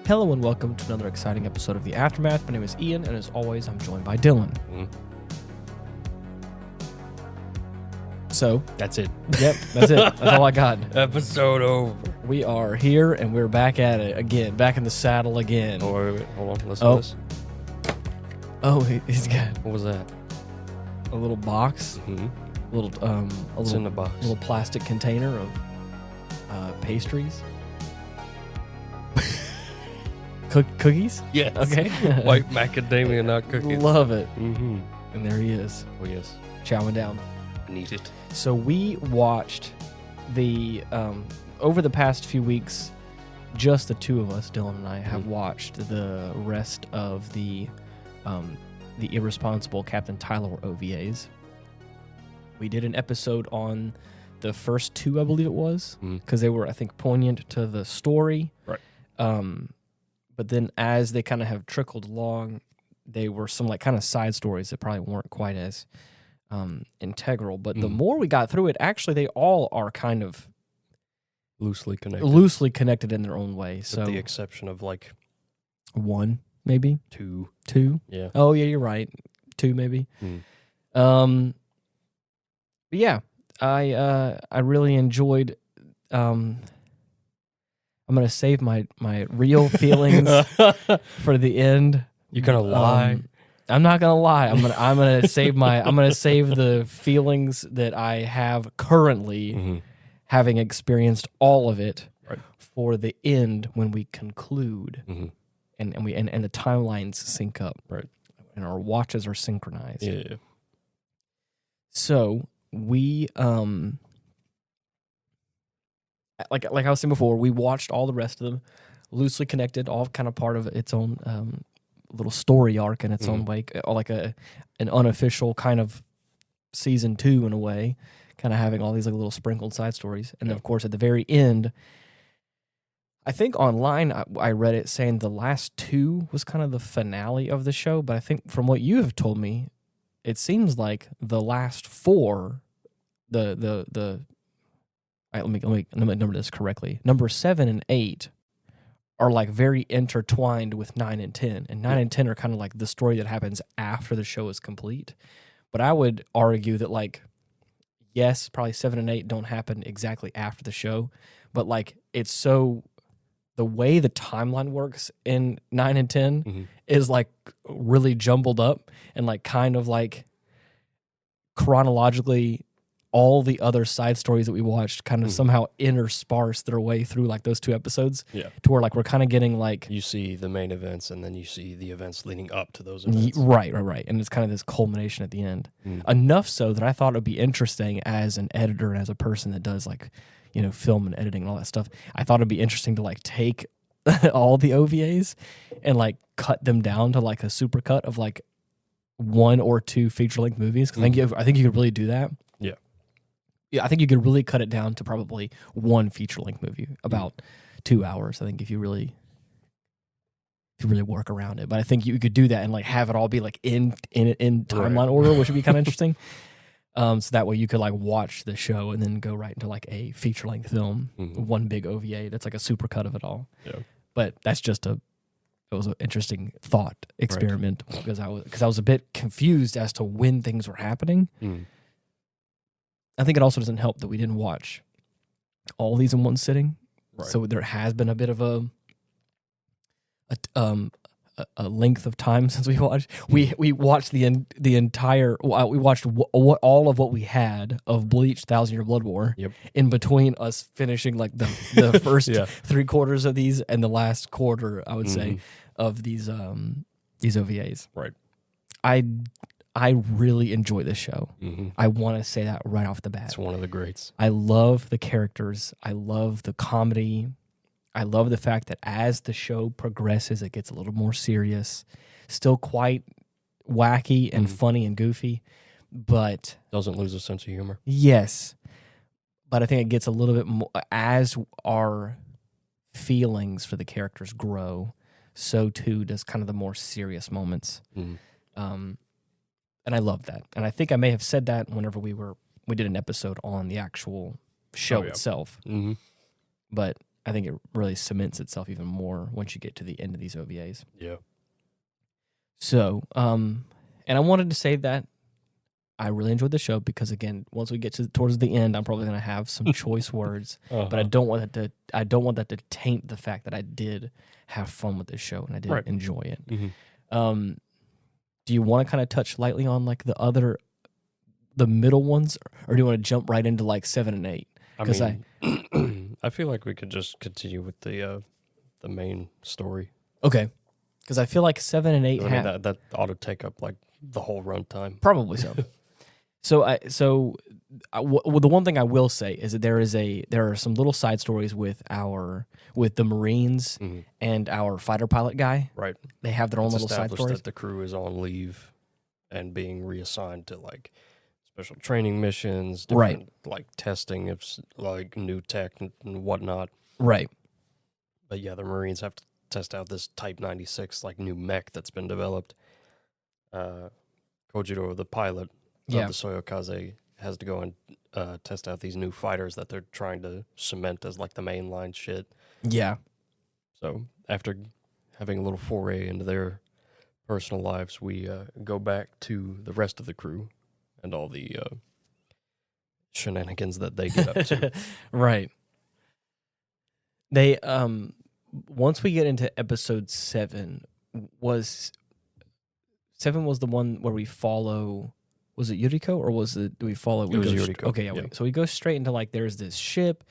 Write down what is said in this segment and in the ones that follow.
Hello and welcome to another exciting episode of The Aftermath. My name is Ian, and as always, I'm joined by Dylan. So, that's it. Yep, that's it. That's all I got. Episode over. We are here, and we're back at it again. Back in the saddle again. Oh, wait. Hold on. Listen to this. Oh, he's got What was that? a little box. What's in the box? Little plastic container of pastries. Cookies? Yes. Okay. White macadamia nut cookies. Love it. Mm-hmm. And there he is. Oh, yes. Chowing down. I need it. So we watched the, over the past few weeks, just the two of us, Dylan and I, have watched the rest of the Irresponsible Captain Tylor OVAs. We did an episode on the first two, I believe it was, because they were, I think, poignant to the story. Right. But then as they kind of have trickled along, they were some like kind of side stories that probably weren't quite as integral. But the more we got through it, actually they all are kind of loosely connected in their own way. So with the exception of like one, maybe two. Yeah. Oh yeah, you're right. Two maybe. But yeah, I really enjoyed. I'm going to save my real feelings for the end. You're going to lie? I'm not going to lie. I'm going to save the feelings that I have currently, having experienced all of it, for the end when we conclude, and the timelines sync up, and our watches are synchronized. Yeah. So we like I was saying before, we watched all the rest of them, loosely connected, all kind of part of its own little story arc in its own way, like an unofficial kind of season 2 in a way, kind of having all these like little sprinkled side stories. And then, of course, at the very end, I think online I read it saying the last 2 was kind of the finale of the show, but I think from what you have told me, it seems like the last 4, let me number this correctly. Number 7 and 8 are like very intertwined with 9 and 10, and 9 and 10 are kind of like the story that happens after the show is complete. But I would argue that, like, yes, probably 7 and 8 don't happen exactly after the show, but like it's so the way the timeline works in 9 and 10 is like really jumbled up, and like kind of like chronologically all the other side stories that we watched kind of somehow intersparse their way through like those 2 episodes. Yeah. To where like we're kind of getting like, you see the main events and then you see the events leading up to those events. Right. And it's kind of this culmination at the end. Enough so that I thought it would be interesting as an editor and as a person that does like, you know, film and editing and all that stuff. I thought it'd be interesting to like take all the OVAs and like cut them down to like a super cut of like 1 or 2 feature-length movies. Cause I think you could really do that. Yeah, I think you could really cut it down to probably 1 feature-length movie, about 2 hours. I think if you really work around it, but I think you could do that and like have it all be like in timeline order, which would be kind of interesting. So that way you could like watch the show and then go right into like a feature-length film, 1 big OVA that's like a super cut of it all. Yeah, but that's just it was an interesting thought experiment because I was a bit confused as to when things were happening. I think it also doesn't help that we didn't watch all these in one sitting. So there has been a bit of a length of time since we watched. We watched the entire. We watched all of what we had of Bleach: 1,000-Year Blood War. Yep. In between us finishing like the first 3 quarters of these and the last quarter, I would say, of these OVAs. Right. I really enjoy this show. I want to say that right off the bat. It's one of the greats. I love the characters. I love the comedy. I love the fact that as the show progresses, it gets a little more serious. Still quite wacky and funny and goofy, but doesn't lose a sense of humor. Yes. But I think it gets a little bit more as our feelings for the characters grow, so too does kind of the more serious moments. And I love that. And I think I may have said that whenever we did an episode on the actual show itself. But I think it really cements itself even more once you get to the end of these OVAs. Yeah. So, and I wanted to say that I really enjoyed the show because, again, once we get towards the end, I'm probably going to have some choice words, but I don't want that to taint the fact that I did have fun with this show and I did enjoy it. Mm-hmm. Do you want to kind of touch lightly on like the middle ones, or do you want to jump right into like 7 and 8? Because I feel like we could just continue with the main story. Okay, because I feel like 7 and 8 that ought to take up like the whole runtime. Probably so. The one thing I will say is that there are some little side stories with the Marines and our fighter pilot guy. Right. They have their own little side stories. That the crew is on leave and being reassigned to like special training missions, different like testing of like new tech and whatnot. Right. But yeah, the Marines have to test out this Type 96 like new mech that's been developed. Kojiro, the pilot of the Soyokaze, has to go and test out these new fighters that they're trying to cement as like the mainline shit. Yeah. So after having a little foray into their personal lives, we go back to the rest of the crew and all the shenanigans that they get up to. Right. They once we get into episode 7 was the one where we follow. Was it Yuriko or do we follow? It was Yuriko. Okay, yeah. So we go straight into like there's this ship,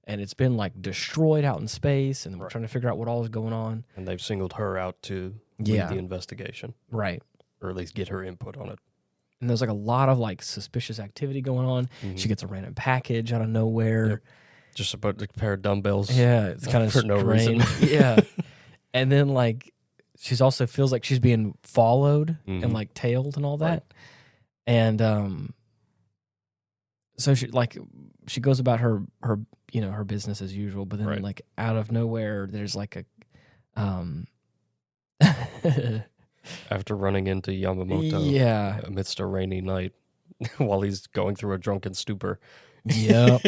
and it's been like destroyed out in space, and we're trying to figure out what all is going on. And they've singled her out to lead the investigation, right? Or at least get her input on it. And there's like a lot of like suspicious activity going on. Mm-hmm. She gets a random package out of nowhere. Yep. Just about a pair of dumbbells. Yeah, it's kind of for no reason. Yeah, and then like she's also feels like she's being followed and like tailed and all that. Right. And so she goes about her her business as usual, but then like out of nowhere there's like a after running into Yamamoto amidst a rainy night while he's going through a drunken stupor. Yep.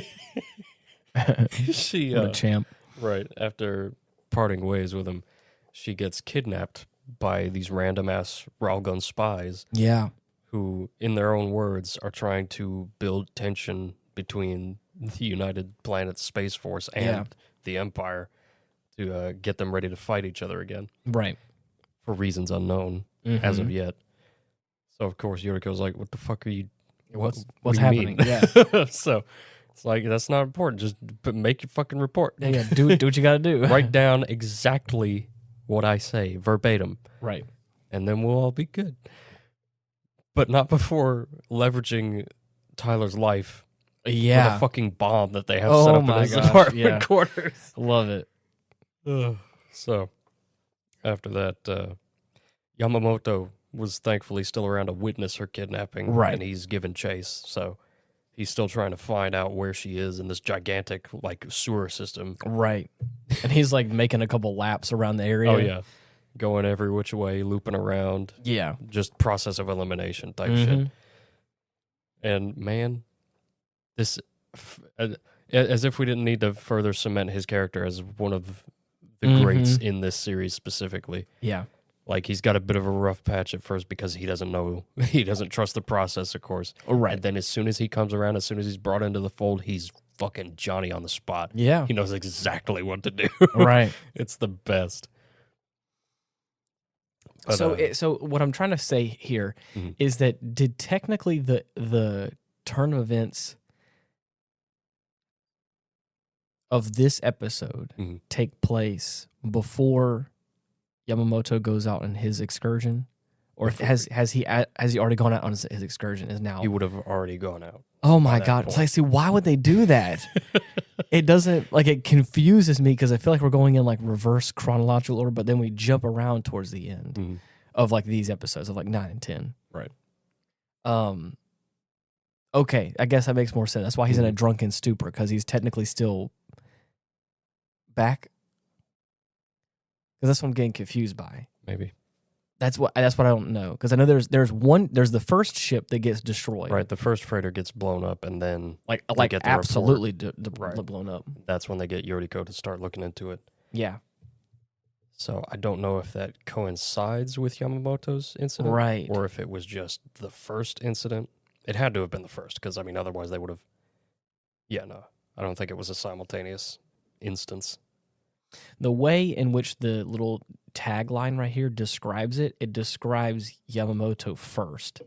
She what a champ. Right. After parting ways with him, she gets kidnapped by these random ass railgun spies. Yeah. Who, in their own words, are trying to build tension between the United Planets Space Force and the Empire to get them ready to fight each other again. Right. For reasons unknown as of yet. So, of course, Yuriko's like, what the fuck are you... What's happening? Yeah. So, it's like, that's not important. Just make your fucking report. Yeah, do what you gotta do. Write down exactly what I say, verbatim. Right. And then we'll all be good. But not before leveraging Tylor's life with a fucking bomb that they have set up in his apartment quarters. Love it. So, after that, Yamamoto was thankfully still around to witness her kidnapping. Right. And he's given chase. So, he's still trying to find out where she is in this gigantic, like, sewer system. Right. And he's, like, making a couple laps around the area. Oh, yeah. Going every which way, looping around. Yeah. Just process of elimination type shit. And man, this, as if we didn't need to further cement his character as one of the greats in this series specifically. Yeah. Like he's got a bit of a rough patch at first because he doesn't trust the process, of course. Right. And then as soon as he comes around, as soon as he's brought into the fold, he's fucking Johnny on the spot. Yeah. He knows exactly what to do. Right. It's the best. But, so what I'm trying to say here is that did technically the turn of events of this episode take place before Yamamoto goes out on his excursion, or has he already gone out on his excursion? Is now he would have already gone out. Oh my god! So I see, why would they do that? It doesn't it confuses me because I feel like we're going in like reverse chronological order, but then we jump around towards the end of like these episodes of like 9 and 10. Right. Okay, I guess that makes more sense. That's why he's in a drunken stupor, because he's technically still back. Because that's what I'm getting confused by. Maybe. That's what I don't know, because I know there's the first ship that gets destroyed. Right, the first freighter gets blown up, and then Like get the absolutely report. blown up. That's when they get Yoriko to start looking into it. Yeah. So I don't know if that coincides with Yamamoto's incident, Right. or if it was just the first incident. It had to have been the first, because otherwise they would have. Yeah, no, I don't think it was a simultaneous instance. The way in which the little tagline right here describes it describes Yamamoto first,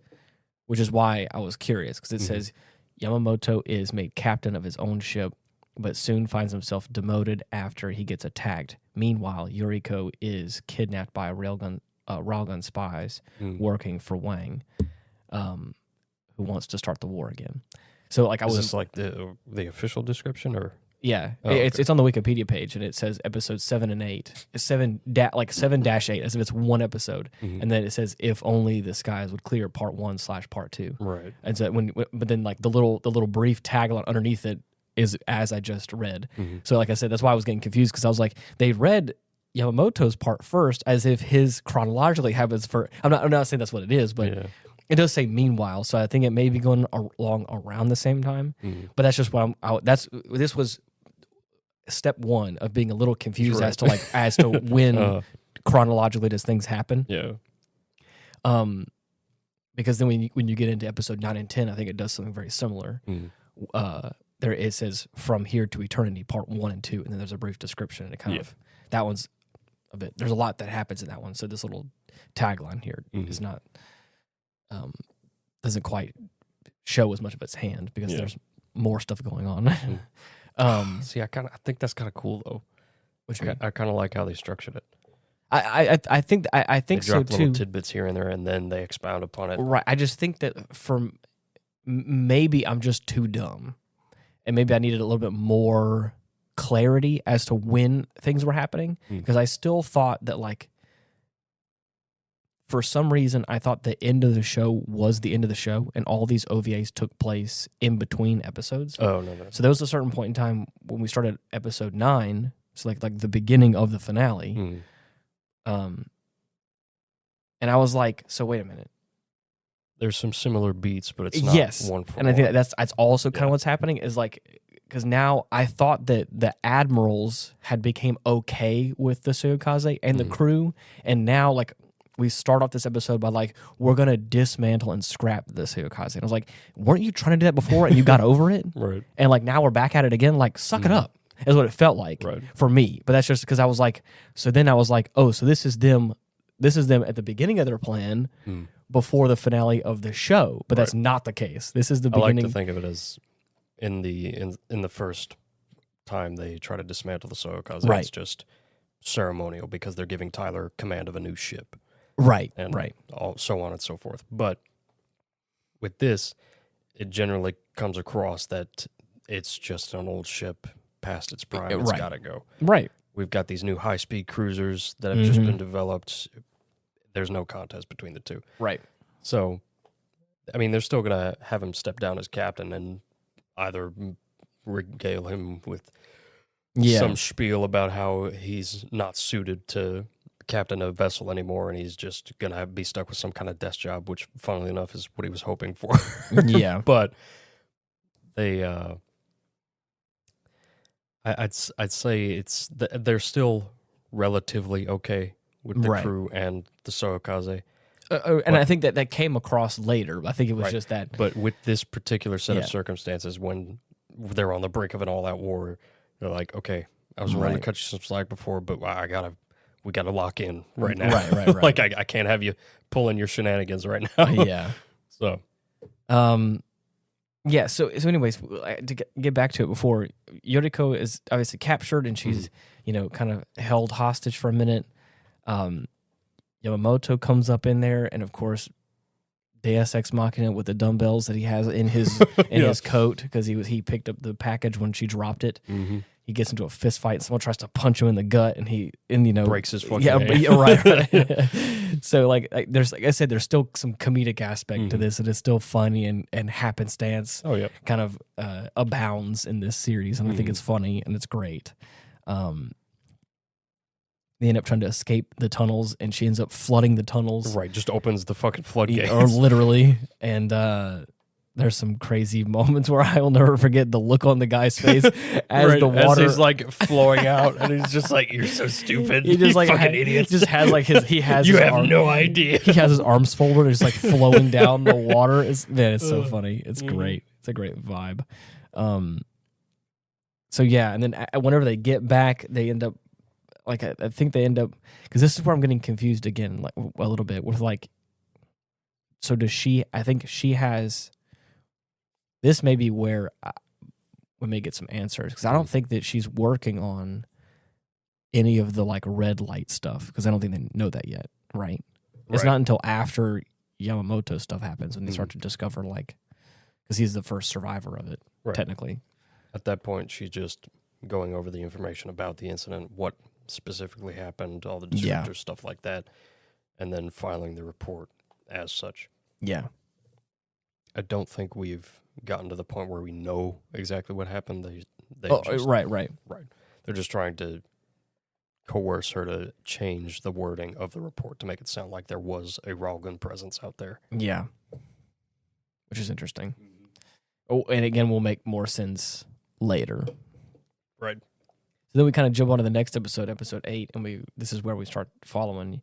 which is why I was curious, because it says Yamamoto is made captain of his own ship, but soon finds himself demoted after he gets attacked. Meanwhile, Yoriko is kidnapped by railgun spies working for Wang, who wants to start the war again. So, like, Is this like the official description, or? Yeah, okay. It's on the Wikipedia page, and it says episodes 7 and 8. It's 7-8, as if it's one episode, and then it says if only the skies would clear, part 1/part 2. Right. And so but then like the little brief tagline underneath it is as I just read. So like I said, that's why I was getting confused, because I was like, they read Yamamoto's part first as if his chronologically happens for. I'm not saying that's what it is, but. Yeah. It does say meanwhile, so I think it may be going along around the same time. But that's just what this was step one of being a little confused as to when chronologically does things happen. Yeah. Because then when you get into episode 9 and 10, I think it does something very similar. There it says from here to eternity, part 1 and 2, and then there's a brief description, and it kind of that one's a bit. There's a lot that happens in that one, so this little tagline here is not. Doesn't quite show as much of its hand, because there's more stuff going on. See, I think that's kind of cool though. I kind of like how they structured it. I think they so drop little too. tidbits here and there, and then they expound upon it. Right. I just think that maybe I'm just too dumb, and maybe I needed a little bit more clarity as to when things were happening, because I still thought that, like, for some reason, I thought the end of the show was the end of the show, and all these OVAs took place in between episodes. Oh, no. So there was a certain point in time when we started episode 9, so like the beginning of the finale. And I was like, so wait a minute. There's some similar beats, but it's not one for one. And I think that's also kind of what's happening, is like, because now I thought that the admirals had became okay with the Soyokaze and the crew, and now, like, we start off this episode by, like, we're going to dismantle and scrap the Soyokaze. And I was like, weren't you trying to do that before and you got over it? Right. And, like, now we're back at it again. Like, suck it up, is what it felt like for me. But that's just because I was like, so then I was like, oh, so this is them at the beginning of their plan before the finale of the show. But that's not the case. This is the beginning. I like to think of it as in the first time they try to dismantle the Soyokaze. Right. It's just ceremonial, because they're giving Tylor command of a new ship. Right, and so on and so forth. But with this, it generally comes across that it's just an old ship past its prime. It's got to go. Right. We've got these new high-speed cruisers that have just been developed. There's no contest between the two. Right. So, I mean, they're still going to have him step down as captain and either regale him with some spiel about how he's not suited to captain a vessel anymore, and he's just gonna be stuck with some kind of desk job, which, funnily enough, is what he was hoping for. But they, I'd say they're still relatively okay with the crew and the Soyokaze. And I think that came across later. I think it was just that. But with this particular set of circumstances, when they're on the brink of an all-out war, they're like, okay, I was willing to cut you some slack before, but we got to lock in right now. Right. Like, I can't have you pulling your shenanigans right now. So. So anyways, to get back to it, before, Yoriko is obviously captured, and she's, kind of held hostage for a minute. Yamamoto comes up in there, and of course, Deus Ex Machina with the dumbbells that he has in his his coat, because he picked up the package when she dropped it. He gets into a fist fight, and someone tries to punch him in the gut, and he breaks his fucking hand. Right. So, like there's, like I said, there's still some comedic aspect to this. It is still funny, and happenstance kind of abounds in this series, and I think it's funny and it's great. They end up trying to escape the tunnels, and she ends up flooding the tunnels. Right, just opens the fucking floodgates. Or literally. And there's some crazy moments where I will never forget the look on the guy's face as the water... As he's like flowing out, and he's just like, "You're so stupid. He just like fucking idiots." Just has like his... He has you his have no idea. He has his arms folded and just like flowing down the water. It's so funny. It's great. It's a great vibe. So yeah, and then whenever they get back, they end up... Like, I think they end up... Because this is where I'm getting confused again, like a little bit, with like... So does she... I think she has... This may be where we may get some answers, because I don't think that she's working on any of the like red light stuff, because I don't think they know that yet, right? It's not until after Yamamoto stuff happens when they start to discover, like... Because he's the first survivor of it, technically. At that point, she's just going over the information about the incident, what specifically happened, all the descriptors, stuff like that, and then filing the report as such. Yeah. I don't think we've gotten to the point where we know exactly what happened. Right. They're just trying to coerce her to change the wording of the report to make it sound like there was a Ralgan presence out there. Yeah. Which is interesting. Oh, and again, will make more sense later. Right. So then we kind of jump on to the next episode, episode 8, and this is where we start following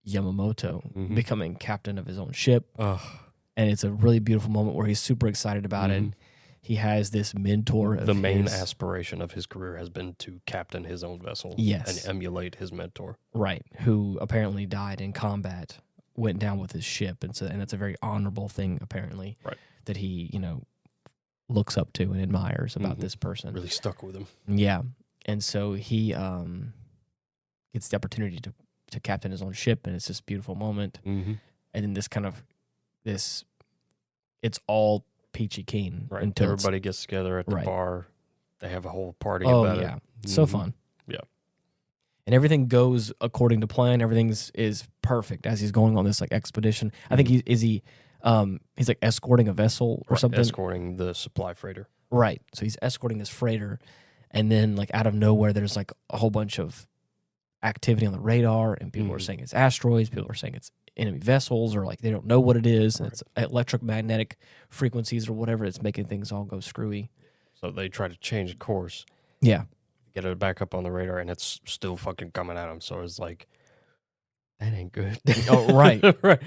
Yamamoto becoming captain of his own ship. Ugh. And it's a really beautiful moment where he's super excited about it. He has this mentor. The main aspiration of his career has been to captain his own vessel. Yes. And emulate his mentor. Right. Who apparently died in combat, went down with his ship. And that's a very honorable thing, apparently, that he, looks up to and admires about this person. Really stuck with him. Yeah. And so he gets the opportunity to captain his own ship, and it's this beautiful moment. And then it's all peachy keen. Right. Until everybody gets together at the bar. They have a whole party about it. So fun. Yeah. And everything goes according to plan. Everything is perfect as he's going on this like expedition. I think he's like escorting a vessel or something. Escorting the supply freighter. Right. So he's escorting this freighter, and then like out of nowhere there's like a whole bunch of activity on the radar, and people are saying it's asteroids, people are saying it's enemy vessels, or like they don't know what it is, and it's electromagnetic frequencies or whatever. It's making things all go screwy. So they try to change course. Yeah. Get it back up on the radar, and it's still fucking coming at them. So it's like, that ain't good. Oh, right. Right.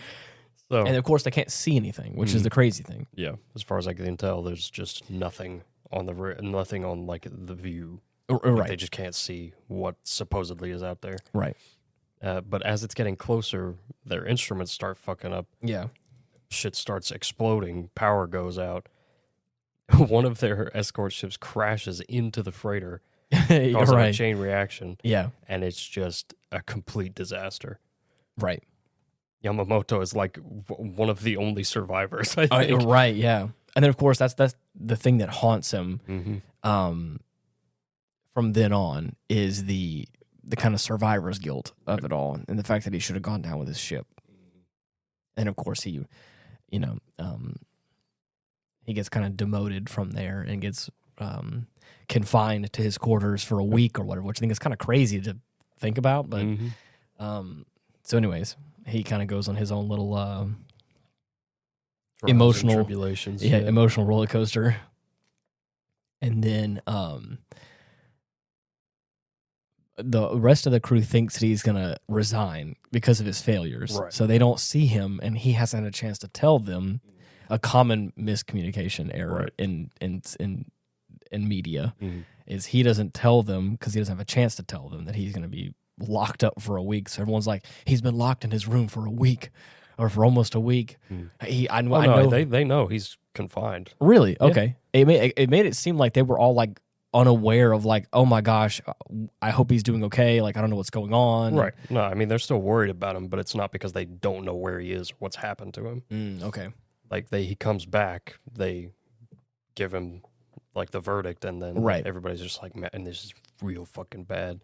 So, and of course they can't see anything, which is the crazy thing. Yeah. As far as I can tell, there's just nothing on nothing on like the view. Right. Like, they just can't see what supposedly is out there. Right. But as it's getting closer, their instruments start fucking up. Yeah. Shit starts exploding. Power goes out. One of their escort ships crashes into the freighter, causing a chain reaction. Yeah. And it's just a complete disaster. Right. Yamamoto is like one of the only survivors, I think. Right, yeah. And then, of course, that's the thing that haunts him from then on, is the kind of survivor's guilt of it all, and the fact that he should have gone down with his ship. And, of course, he gets kind of demoted from there and gets confined to his quarters for a week or whatever, which I think is kind of crazy to think about. But so anyways, he kind of goes on his own little emotional tribulations. Yeah, emotional roller coaster. And then the rest of the crew thinks that he's going to resign because of his failures. Right. So they don't see him, and he hasn't had a chance to tell them. A common miscommunication error in media is he doesn't tell them, because he doesn't have a chance to tell them, that he's going to be locked up for a week. So everyone's like, he's been locked in his room for a week, or for almost a week. I know they know he's confined. Really? Okay. Yeah. It made it seem like they were all like unaware of like, oh my gosh, I hope he's doing okay. Like, I don't know what's going on. Right. No, I mean, they're still worried about him, but it's not because they don't know where he is or what's happened to him. Okay. Like, he comes back, they give him like the verdict, and then everybody's just like, man, this is real fucking bad.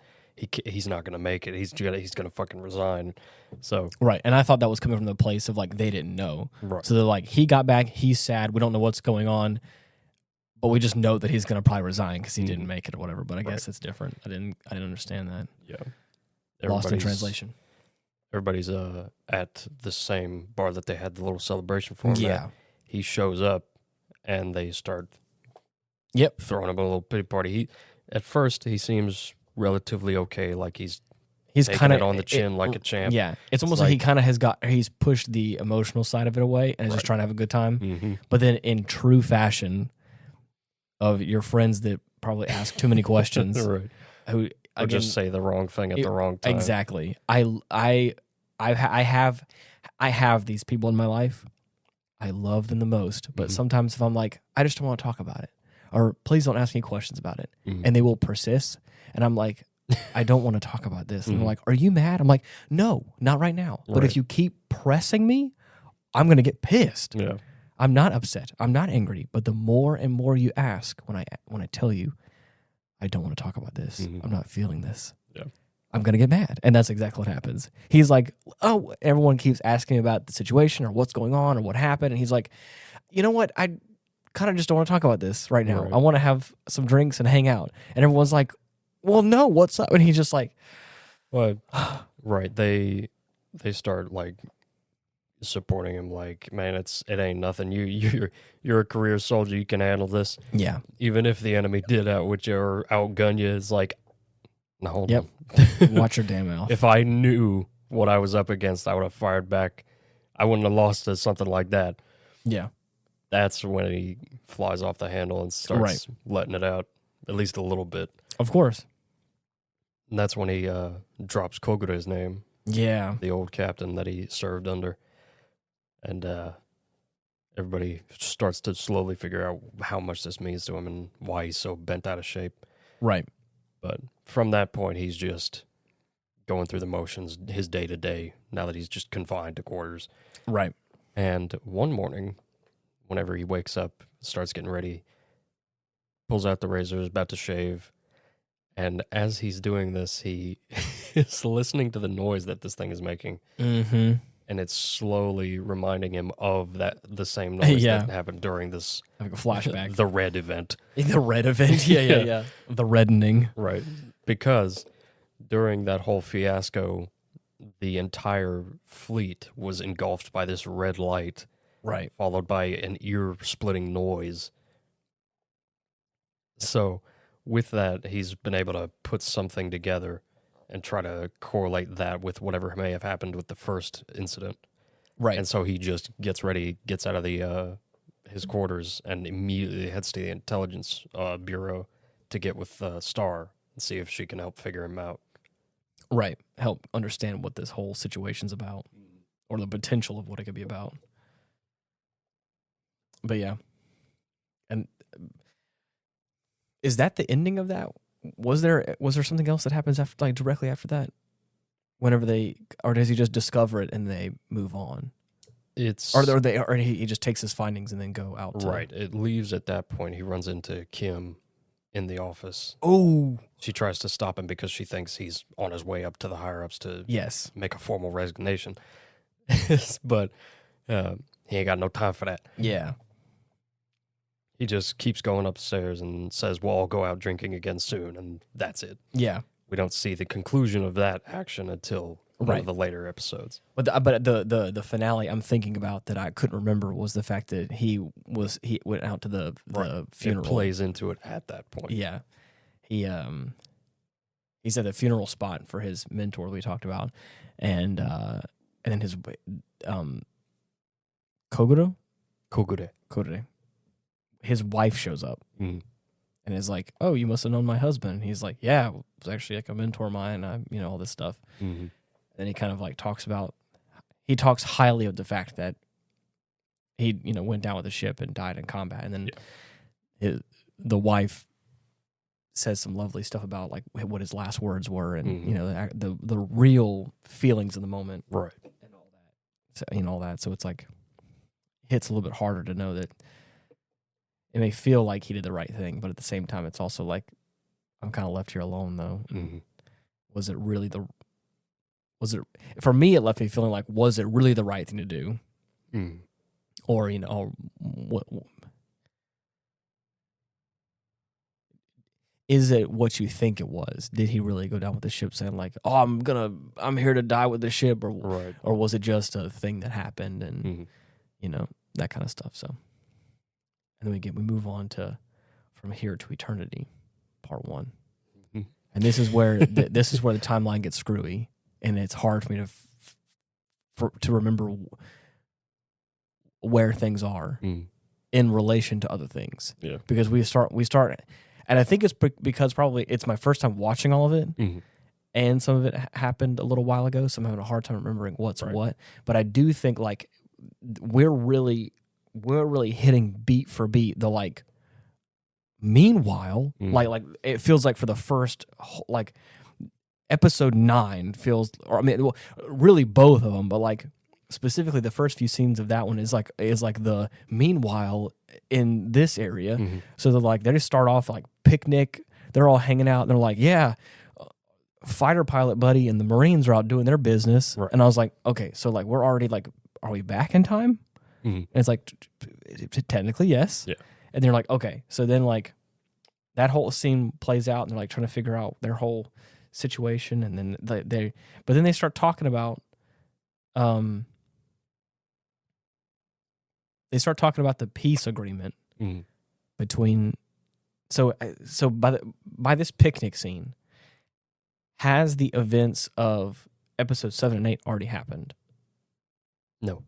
He's not gonna make it. He's gonna fucking resign. So and I thought that was coming from the place of like they didn't know. Right. So they're like, he got back, he's sad, we don't know what's going on, but we just know that he's gonna probably resign because he didn't make it or whatever. But I guess it's different. I didn't understand that. Yeah. Lost in translation. Everybody's at the same bar that they had the little celebration for him. Yeah. He shows up, and they start throwing him a little pity party. At first, he seems relatively okay, like he's kind of on the chin like a champ. Yeah, it's almost like he kind of he's pushed the emotional side of it away and is just trying to have a good time. Mm-hmm. But then, in true fashion of your friends that probably ask too many questions, right? Who or just say the wrong thing at the wrong time. Exactly. I have these people in my life. I love them the most, but sometimes if I'm like, I just don't want to talk about it, or please don't ask me questions about it, and they will persist, and I'm like, I don't want to talk about this. And they're like, are you mad? I'm like, no, not right now. But if you keep pressing me, I'm going to get pissed. Yeah. I'm not upset. I'm not angry. But the more and more you ask, when I tell you, I don't want to talk about this. I'm not feeling this. Yeah. I'm going to get mad. And that's exactly what happens. He's like, oh, everyone keeps asking about the situation or what's going on or what happened. And he's like, you know what? I kind of just don't want to talk about this right now. Right. I want to have some drinks and hang out. And everyone's like, well, no, what's up? And he's just like, well, right. They start like supporting him, like, man, it ain't nothing. You're a career soldier. You can handle this. yeah, Even if the enemy did outwit you or outgun you, it's like, no, hold on. watch your damn mouth. If I knew what I was up against, I would have fired back. I wouldn't have lost to something like that. Yeah. That's when he flies off the handle and starts letting it out, at least a little bit. Of course. And that's when he drops Kogure's name. Yeah. The old captain that he served under. And everybody starts to slowly figure out how much this means to him and why he's so bent out of shape. Right. But from that point, he's just going through the motions, his day-to-day, now that he's just confined to quarters. Right. And one morning, whenever he wakes up, starts getting ready, pulls out the razor, is about to shave, and as he's doing this, he is listening to the noise that this thing is making. Mm-hmm. And it's slowly reminding him of the same noise that happened during this like a flashback. The red event. The red event? Yeah. The reddening. Right. Because during that whole fiasco, the entire fleet was engulfed by this red light. Right. Followed by an ear-splitting noise. So with that, he's been able to put something together and try to correlate that with whatever may have happened with the first incident. Right. And so he just gets ready, gets out of the his quarters, and immediately heads to the intelligence bureau to get with Star and see if she can help figure him out. Right. Help understand what this whole situation's about, or the potential of what it could be about. But yeah. And is that the ending of that? Was there something else that happens after, like directly after that? Whenever or does he just discover it and they move on? Or he just takes his findings and then go out. Right. It leaves at that point. He runs into Kim in the office. Oh. She tries to stop him because she thinks he's on his way up to the higher ups to make a formal resignation. But he ain't got no time for that. Yeah. He just keeps going upstairs and says, well, I'll go out drinking again soon, and that's it. Yeah. We don't see the conclusion of that action until one of the later episodes. But the finale I'm thinking about that I couldn't remember was the fact that he went out to the funeral. It plays into it at that point. Yeah. He's at the funeral spot for his mentor we talked about, and then his Kogure. His wife shows up and is like, "Oh, you must have known my husband." And he's like, "Yeah, it was actually like a mentor of mine. All this stuff." Mm-hmm. And he kind of like talks highly of the fact that he went down with the ship and died in combat, and then the wife says some lovely stuff about like what his last words were, and the real feelings of the moment, right, and all that. So, all that. So it's like hits a little bit harder to know that. It may feel like he did the right thing, but at the same time, it's also like, I'm kind of left here alone, though. Mm-hmm. Was it really for me, it left me feeling like, was it really the right thing to do? Mm. Or, what? is it what you think it was? Did he really go down with the ship saying like, "Oh, I'm here to die with the ship," or was it just a thing that happened and that kind of stuff? So, and then we move on to From Here to Eternity, Part 1, and this is where the timeline gets screwy, and it's hard for me to remember where things are in relation to other things. Yeah, because we start. And I think it's because probably it's my first time watching all of it, and some of it happened a little while ago, so I'm having a hard time remembering what's what. But I do think like we're really hitting beat for beat the like. Meanwhile, like it feels like for the first like episode 9 feels, or I mean, well, really both of them, but like specifically the first few scenes of that one is like the meanwhile in this area. So they're like, they just start off like picnic, they're all hanging out, and they're like, yeah, fighter pilot buddy and the Marines are out doing their business. And I was like, okay, so like we're already like, are we back in time? And it's like technically yes. Yeah. And they're like, okay, so then like that whole scene plays out and they're like trying to figure out their whole situation, and then they start talking about the peace agreement between. So by this picnic scene, has the events of episodes 7 and 8 already happened? No.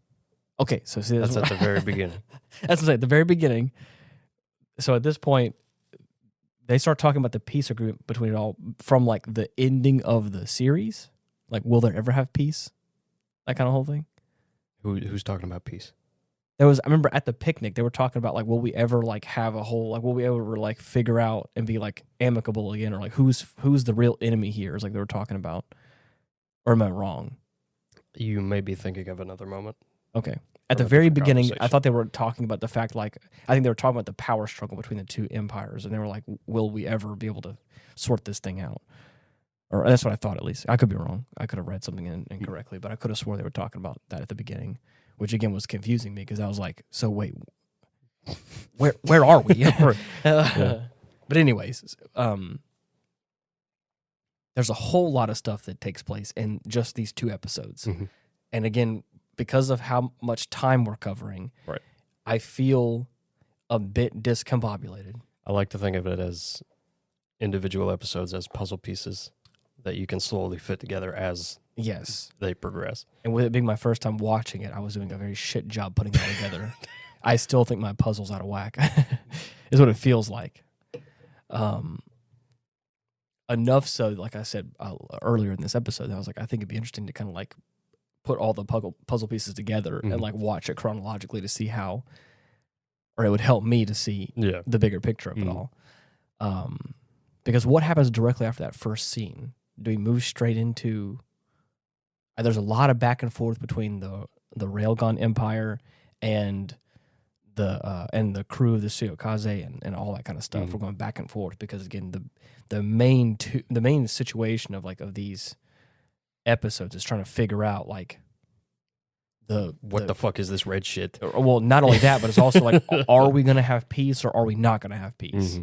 Okay, so see, that's at the very beginning. That's what I'm saying, the very beginning. So at this point, they start talking about the peace agreement between it all from like the ending of the series. Like, will there ever have peace? That kind of whole thing. Who's talking about peace? I remember at the picnic they were talking about like, will we ever like have a whole, like, will we ever like figure out and be like amicable again, or like who's the real enemy here? Is like they were talking about, or am I wrong? You may be thinking of another moment. Okay. At the very beginning, I thought they were talking about the fact, like, I think they were talking about the power struggle between the two empires, and they were like, will we ever be able to sort this thing out? Or that's what I thought, at least. I could be wrong. I could have read something incorrectly, but I could have sworn they were talking about that at the beginning, which again was confusing me because I was like, so wait, where are we? But anyways, there's a whole lot of stuff that takes place in just these 2 episodes. And again, because of how much time we're covering, I feel a bit discombobulated. I like to think of it as individual episodes, as puzzle pieces that you can slowly fit together as they progress. And with it being my first time watching it, I was doing a very shit job putting it together. I still think my puzzle's out of whack, is what it feels like. Enough so, like I said earlier in this episode, I was like, I think it'd be interesting to kind of like put all the puzzle pieces together and like watch it chronologically to see how, or it would help me to see the bigger picture of it all. Because what happens directly after that first scene? Do we move straight into? There's a lot of back and forth between the Railgun Empire and the crew of the Soyokaze and all that kind of stuff. We're going back and forth because again the main situation of these episodes is trying to figure out like what the fuck is this red shit? Well, not only that, but it's also like, are we going to have peace or are we not going to have peace?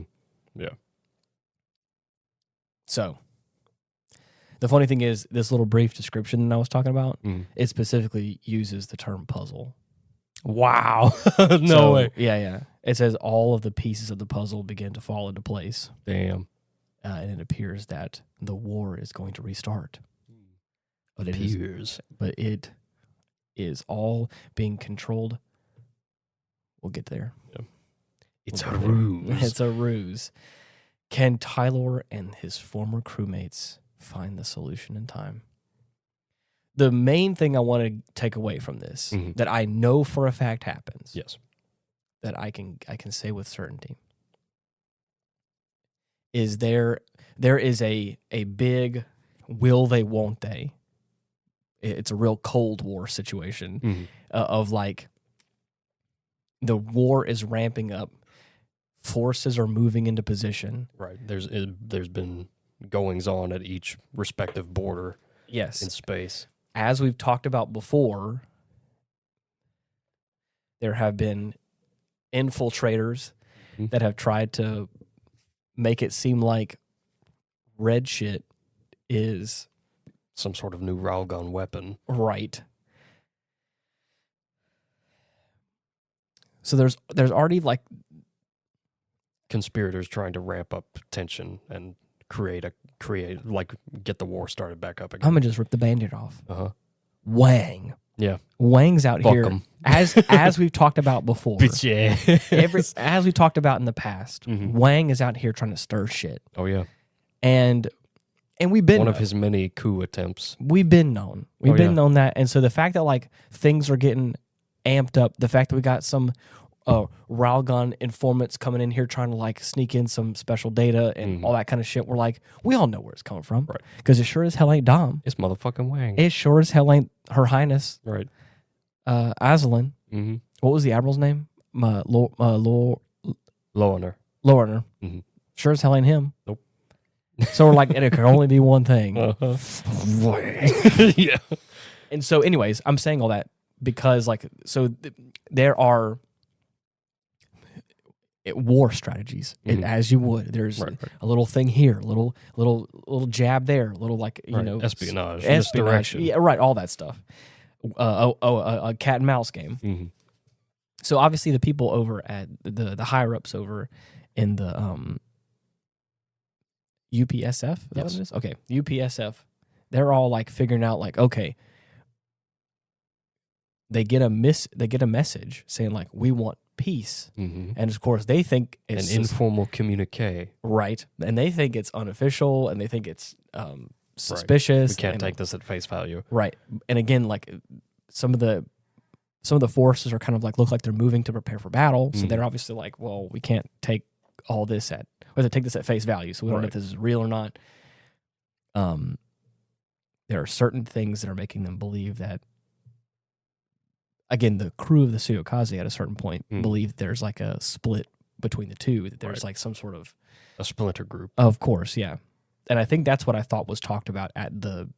Yeah. So the funny thing is, this little brief description that I was talking about, it specifically uses the term puzzle. Wow. No way. Yeah. It says all of the pieces of the puzzle begin to fall into place. Damn. And it appears that the war is going to restart. But it is all being controlled. We'll get there. Yeah. It's a ruse. It's a ruse. Can Tylor and his former crewmates find the solution in time? The main thing I want to take away from this, that I know for a fact happens, that I can say with certainty, is there is a big will they, won't they? It's a real Cold War situation of like the war is ramping up, forces are moving into position. Right. There's been goings on at each respective border. Yes. In space. As we've talked about before, there have been infiltrators that have tried to make it seem like red shit is some sort of new railgun weapon. Right. So there's already like conspirators trying to ramp up tension and get the war started back up again. I'm gonna just rip the Band-Aid off. Uh-huh. Wang. Yeah. Wang's out Fuck here 'em. as we've talked about before. Yeah. As we talked about in the past, Wang is out here trying to stir shit. Oh yeah. And we've been one of his many coup attempts. We've been known. We've been known that. And so the fact that like things are getting amped up, the fact that we got some railgun informants coming in here trying to like sneak in some special data and all that kind of shit, we're like, we all know where it's coming from. Right. Because it sure as hell ain't Dom. It's motherfucking Wang. It sure as hell ain't Her Highness. Right. Azalyn. Mm-hmm. What was the admiral's name? Loner. Lorner. Mm-hmm. Sure as hell ain't him. Nope. So we're like, it can only be one thing. Yeah. And so anyways, I'm saying all that because like, so there are war strategies, as you would. There's a little thing here, little jab there, little like you know espionage, misdirection. Yeah, right, all that stuff. A cat and mouse game. Mm-hmm. So obviously the people over at the higher ups over in the UPSF, is that what it is? Okay, UPSF. They're all like figuring out like, okay, they get a message saying like, we want peace. Mm-hmm. And of course they think it's an informal communique. Right. And they think it's unofficial and they think it's suspicious. We can't take this at face value. Right. And again, like some of the forces are kind of like look like they're moving to prepare for battle. So they're obviously like, well, we can't take all this at face value. So we don't know if this is real or not. There are certain things that are making them believe that, again, the crew of the Soyokaze at a certain point believe there's like a split between the two, that there's like some sort of a splinter group. Of course, yeah. And I think that's what I thought was talked about at the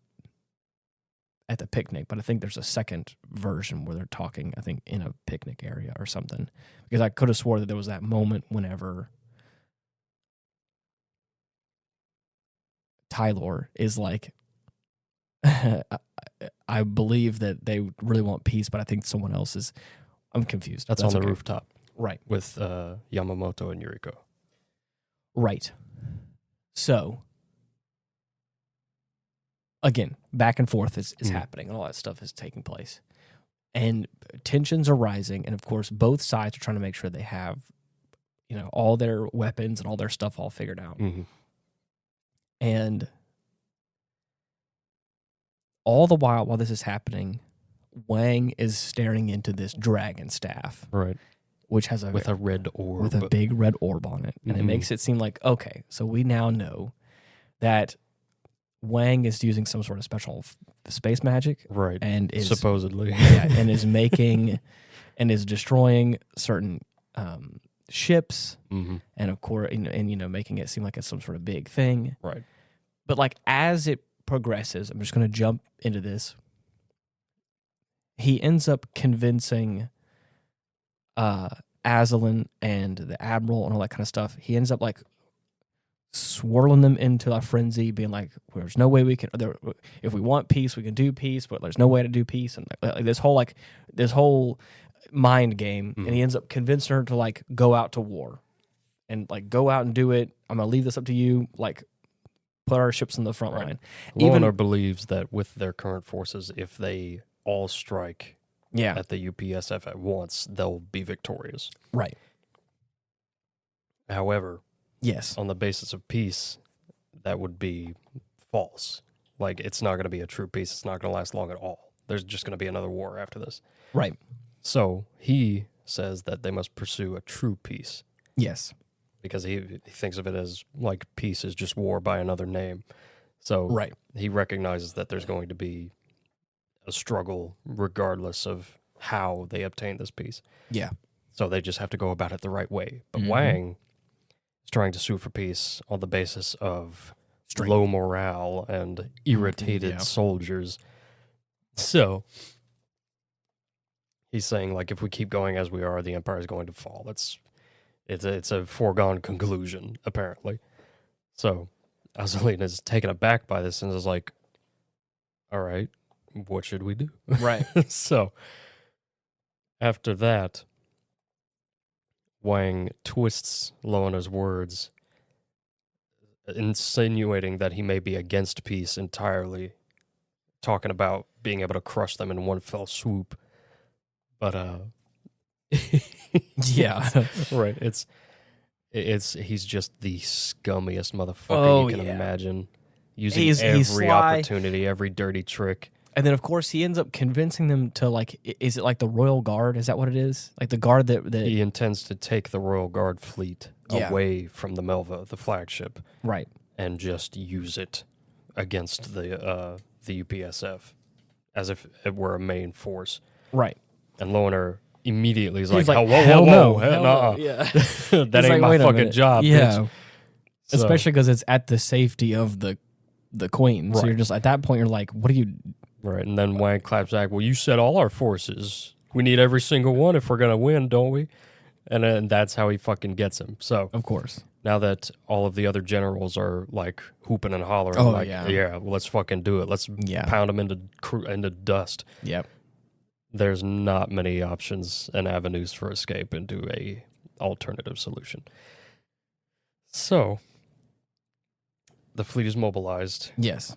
picnic, but I think there's a second version where they're talking, I think, in a picnic area or something. Because I could have swore that there was that moment whenever Tylor is like, I believe that they really want peace, but I think someone else is. I'm confused. That's on the rooftop. Right. With Yamamoto and Yuriko. Right. So, again, back and forth is happening, and all that stuff is taking place. And tensions are rising, and of course, both sides are trying to make sure they have, all their weapons and all their stuff all figured out. Mm-hmm. And all the while this is happening, Wang is staring into this dragon staff. Right. Which has with a red orb. With a big red orb on it. And it makes it seem like, okay, so we now know that Wang is using some sort of special space magic. Right. And is supposedly. Yeah, and is making and is destroying certain ships. Mm-hmm. And of course, and making it seem like it's some sort of big thing. Right. But like as it progresses, I'm just going to jump into this. He ends up convincing Azalyn and the Admiral and all that kind of stuff. He ends up like swirling them into a frenzy, being like, there's no way we can, if we want peace, we can do peace, but there's no way to do peace. And this whole mind game. And he ends up convincing her to like go out to war and like go out and do it. I'm going to leave this up to you. Like, put our ships in the front line. Loner believes that with their current forces, if they all strike at the UPSF at once, they'll be victorious. Right. However, yes, on the basis of peace, that would be false. Like, it's not going to be a true peace. It's not going to last long at all. There's just going to be another war after this. Right. So he says that they must pursue a true peace. Yes. Because he thinks of it as like peace is just war by another name. So he recognizes that there's going to be a struggle regardless of how they obtain this peace. Yeah. So they just have to go about it the right way. But Wang is trying to sue for peace on the basis of low morale and irritated soldiers. So he's saying, like, if we keep going as we are, the empire is going to fall. It's a foregone conclusion, apparently. So Azalyn is taken aback by this and is like, all right, what should we do? Right. So after that, Wang twists Loana's words, insinuating that he may be against peace entirely, talking about being able to crush them in one fell swoop. But yeah, right. He's just the scummiest motherfucker you can imagine. Using every opportunity, every dirty trick. And then, of course, he ends up convincing them to, like, is it like the Royal Guard? Is that what it is? Like the guard that he intends to take the Royal Guard fleet away from the Melva, the flagship. Right. And just use it against the UPSF as if it were a main force. Right. And Loaner immediately is like, whoa, hell no. Yeah. That ain't my fucking job, yeah. bitch. Especially because it's at the safety of the Queen. So you're just, at that point, you're like, what are you... Right, and then Wang claps back, well, you said all our forces. We need every single one if we're going to win, don't we? And then that's how he fucking gets him. So, of course. Now that all of the other generals are, like, hooping and hollering, yeah, well, let's fucking do it. Let's pound them into dust. Yep. There's not many options and avenues for escape into a alternative solution. So, the fleet is mobilized. Yes.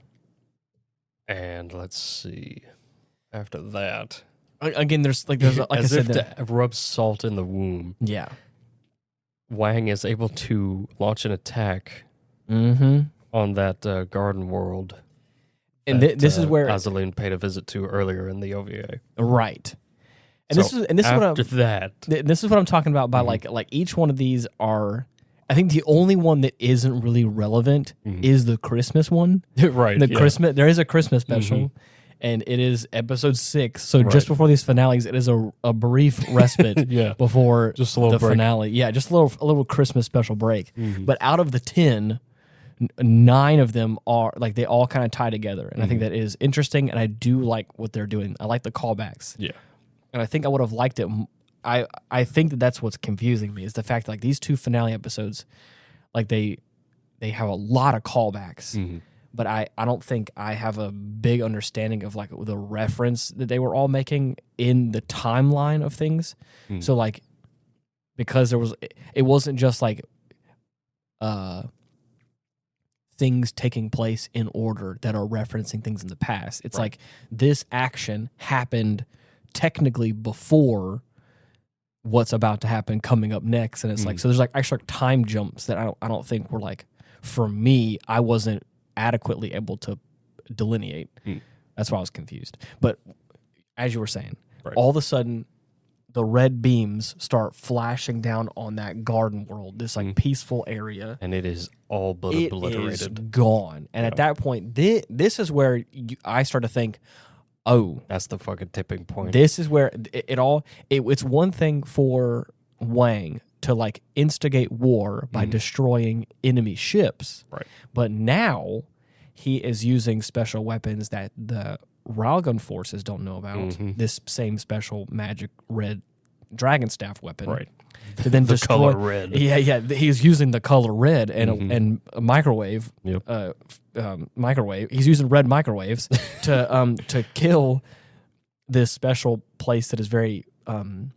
And let's see. After that, again, there's like I said, to rub salt in the wound. Yeah. Wang is able to launch an attack on that garden world. And this is where Azalyn paid a visit to earlier in the OVA. Right. And this is what I'm talking about by like each one of these are. I think the only one that isn't really relevant is the Christmas one. Right. Christmas. There is a Christmas special, and it is episode 6. So just before these finales, it is a brief respite before just a little break. Finale. Yeah, just a little Christmas special break. But out of the 10, 9 of them are like they all kind of tie together, and I think that is interesting. And I do like what they're doing. I like the callbacks. Yeah, and I think I would have liked it. I think that's what's confusing me is the fact that like these 2 finale episodes, like they have a lot of callbacks, but I don't think I have a big understanding of like the reference that they were all making in the timeline of things. So like because it wasn't just like things taking place in order that are referencing things in the past. It's like this action happened technically before what's about to happen coming up next, and it's like so there's like extra time jumps that I don't think were like, for me, I wasn't adequately able to delineate. That's why I was confused. But as you were saying, all of a sudden the red beams start flashing down on that garden world, this like peaceful area, and it is all but obliterated. It is gone. And at that point, this is where I start to think, oh, that's the fucking tipping point. This is where it's one thing for Wang to like instigate war by destroying enemy ships. Right. But now he is using special weapons that the Railgun forces don't know about. This same special magic red dragon staff weapon. Right. To then the destroy, color red. Yeah. He's using the color red and a microwave. Yep. Microwave. He's using red microwaves to kill this special place that is very what's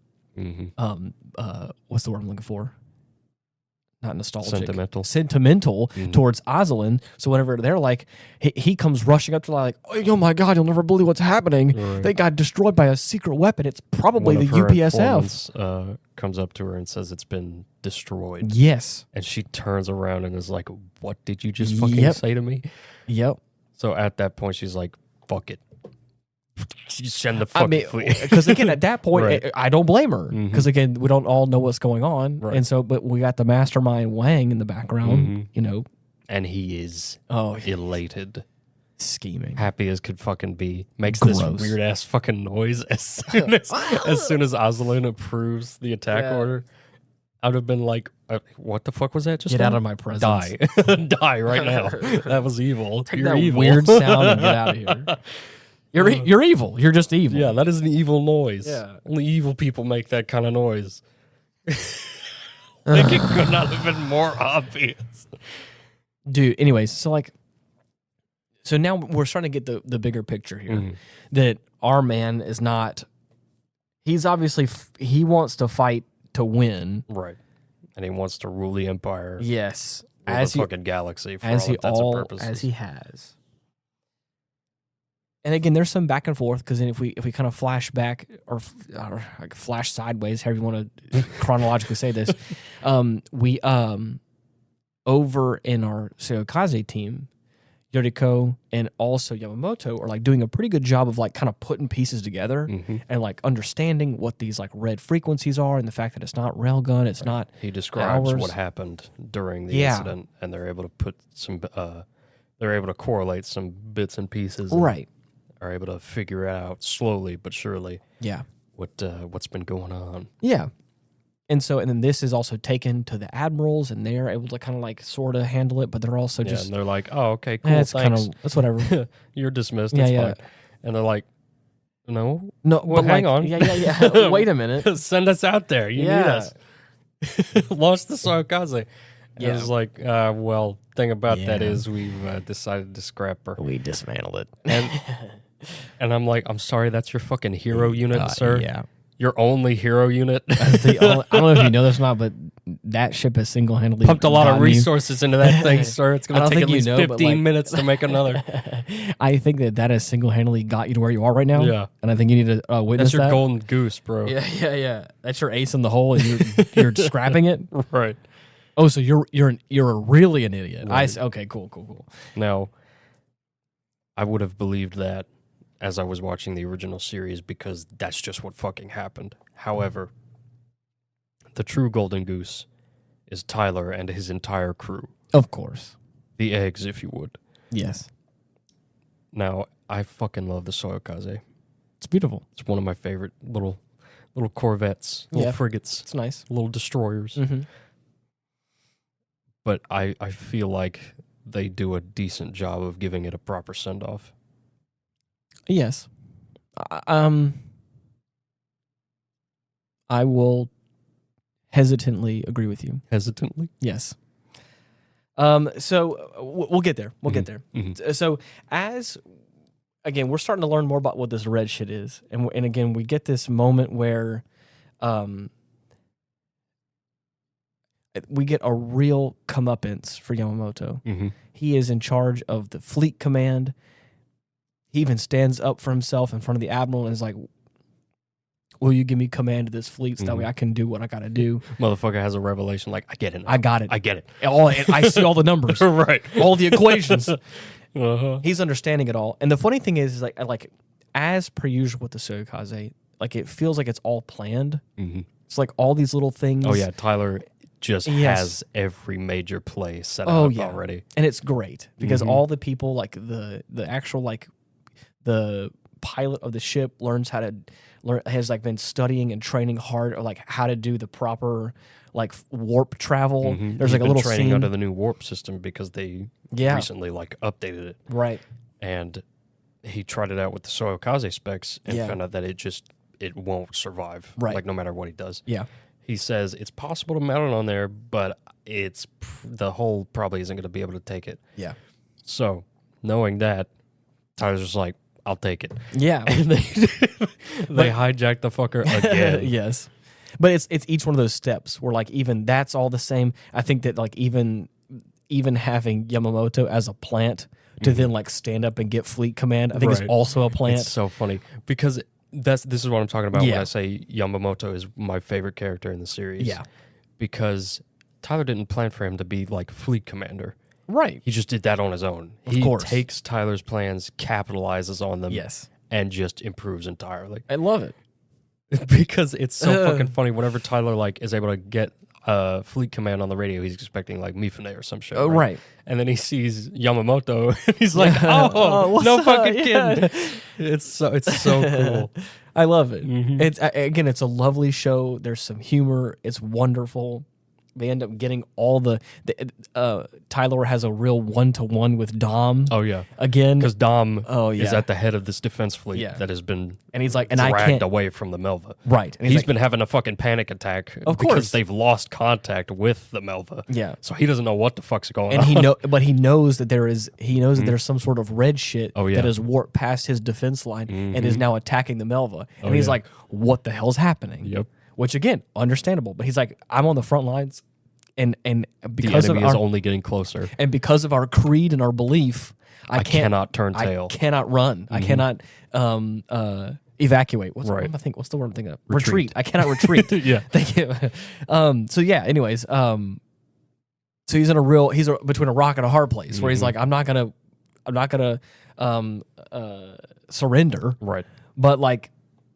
the word I'm looking for? Not nostalgic. Sentimental towards Azalyn. So whenever they're like, he comes rushing up to like, oh my God, you'll never believe what's happening. Right. They got destroyed by a secret weapon. It's probably the UPSF. Comes up to her and says it's been destroyed. Yes. And she turns around and is like, what did you just fucking say to me? Yep. So at that point, she's like, fuck it. Send the fucking fleet. Because again, at that point, I don't blame her. Because again, we don't all know what's going on. Right. And so, but we got the mastermind Wang in the background, you know. And he is elated. Scheming. Happy as could fucking be. Makes this weird ass fucking noise as soon as Azalyn approves the attack order. I would have been like, what the fuck was that just Get out of my presence. Die. Die right now. That was evil. Take You're that evil. Weird sound and get out of here. You're evil. You're just evil. Yeah, that is an evil noise. Yeah. Only evil people make that kind of noise. I think it could not have been more obvious. dude. Anyways, so now we're starting to get the bigger picture here. That our man is not. He's obviously he wants to fight to win, right? And he wants to rule the empire. Yes, as the fucking galaxy for all intents and purposes. As he has. And again, there's some back and forth because then if we kind of flash back or like flash sideways, however you want to chronologically say this, we over in our Soyokaze team, Yoriko and also Yamamoto are like doing a pretty good job of like kind of putting pieces together and like understanding what these like red frequencies are and the fact that it's not railgun, it's not. He describes what happened during the incident, and they're able to put some, they're able to correlate some bits and pieces, right? Are able to figure out slowly but surely, what's been going on, And then this is also taken to the admirals, and they're able to kind of like sort of handle it, but they're also just. And they're like, "Oh, okay, cool, that's thanks. That's whatever. You're dismissed. It's fine." And they're like, "No, well, but hang on, Wait a minute. Send us out there. You need us." Lost the Soyokaze. Yeah, it was like, well, thing about that is we've decided to scrap her. We dismantled it, and I'm like, I'm sorry, that's your fucking hero unit, sir. Yeah. Your only hero unit. I don't know if you know this or not, but that ship has single-handedly pumped a lot of resources into that thing, sir. It's going to take at least 15 minutes to make another. I think that has single-handedly got you to where you are right now. Yeah, and I think you need to witness that. That's your golden goose, bro. Yeah. That's your ace in the hole, and you're scrapping it. Right. Oh, so you're really an idiot. Right. Okay, cool. Now, I would have believed that as I was watching the original series because that's just what fucking happened. However, the true golden goose is Tylor and his entire crew. Of course. The eggs, if you would. Yes. Now, I fucking love the Soyokaze. It's beautiful. It's one of my favorite little corvettes, little frigates. It's nice. Little destroyers. Mm-hmm. But I feel like they do a decent job of giving it a proper send-off. Yes. I will hesitantly agree with you. Hesitantly? Yes. So we'll get there. We'll get there. Mm-hmm. So again, we're starting to learn more about what this red shit is. And again, we get this moment where we get a real comeuppance for Yamamoto. Mm-hmm. He is in charge of the fleet command. He even stands up for himself in front of the admiral and is like, will you give me command of this fleet so that way I can do what I got to do? Motherfucker has a revelation like, I get it now. I got it. I get it. And I see all the numbers. Right. All the equations. Uh-huh. He's understanding it all. And the funny thing is like as per usual with the Soyokaze, like it feels like it's all planned. Mm-hmm. It's like all these little things. Oh, yeah. Tylor just has every major play set up already. And it's great because all the people, like the actual, like the pilot of the ship has like been studying and training hard, or like how to do the proper like warp travel. Mm-hmm. There's like a little training scene under the new warp system because they recently like updated it. Right. And he tried it out with the Soyokaze specs and found out that it won't survive. Right. Like no matter what he does. Yeah. He says it's possible to mount it on there, but the hull probably isn't going to be able to take it. Yeah. So knowing that, Tyler's just like, I'll take it. Yeah. And they hijacked the fucker again. Yes. But it's each one of those steps where like even that's all the same. I think that like even having Yamamoto as a plant to then like stand up and get fleet command, I think is also a plant. It's so funny because this is what I'm talking about when I say Yamamoto is my favorite character in the series. Yeah. Because Tylor didn't plan for him to be like fleet commander. Right. He just did that on his own. Of course. He takes Tylor's plans, capitalizes on them, and just improves entirely. I love it. Because it's so fucking funny. Whenever Tylor like is able to get fleet command on the radio, he's expecting like Mifune or some shit. Oh, right. And then he sees Yamamoto, and he's like, "Oh, no fucking kidding!" It's so cool. I love it. Mm-hmm. It's a lovely show. There's some humor. It's wonderful. they end up getting all the Tylor has a real 1-to-1 with Dom. Oh yeah, again, because Dom yeah. is at the head of this defense fleet Yeah. that has been and he's like, and dragged I can't away from the Melva. right. And He's like, been having a fucking panic attack Of because course. they've lost contact with the Melva. yeah. So he doesn't know what the fuck's going And on. but he knows that that there's some sort of red shit Oh, yeah. that has warped past his defense line and is now attacking the Melva. And he's yeah. like, what the hell's happening? Yep. Which again, understandable. But he's like, I'm on the front lines, and The because of enemy is our only getting closer. and because of our creed and our belief, I cannot turn tail. I cannot run. I cannot evacuate. What's Right. what's the word I'm thinking of? Retreat. I cannot retreat. Yeah. Thank you. So yeah. Anyways, so he's between a rock and a hard place where he's like, I'm not gonna surrender. Right. But like,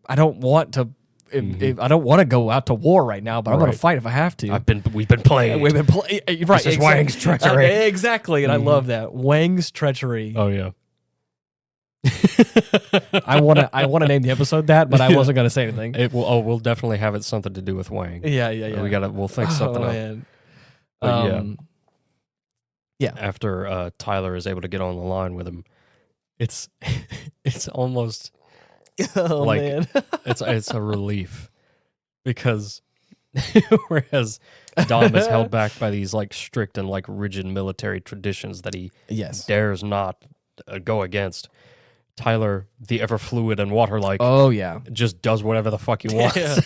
I don't want to. If I don't want to go out to war right now, but I'm going to Right. fight if I have to. We've been playing. We've been playing. Right. This is Wang's treachery. Exactly, and I love that Wang's treachery. Oh yeah. I want to name the episode that, but I wasn't going to say anything. We'll definitely have it something to do with Wang. Yeah. We'll think something up. Man. But yeah. After Tylor is able to get on the line with him, it's almost Oh like man. it's a relief because whereas Dom is held back by these like strict and like rigid military traditions that he Yes. dares not go against, Tylor, the ever fluid and water-like, Oh yeah. just does whatever the fuck he wants. And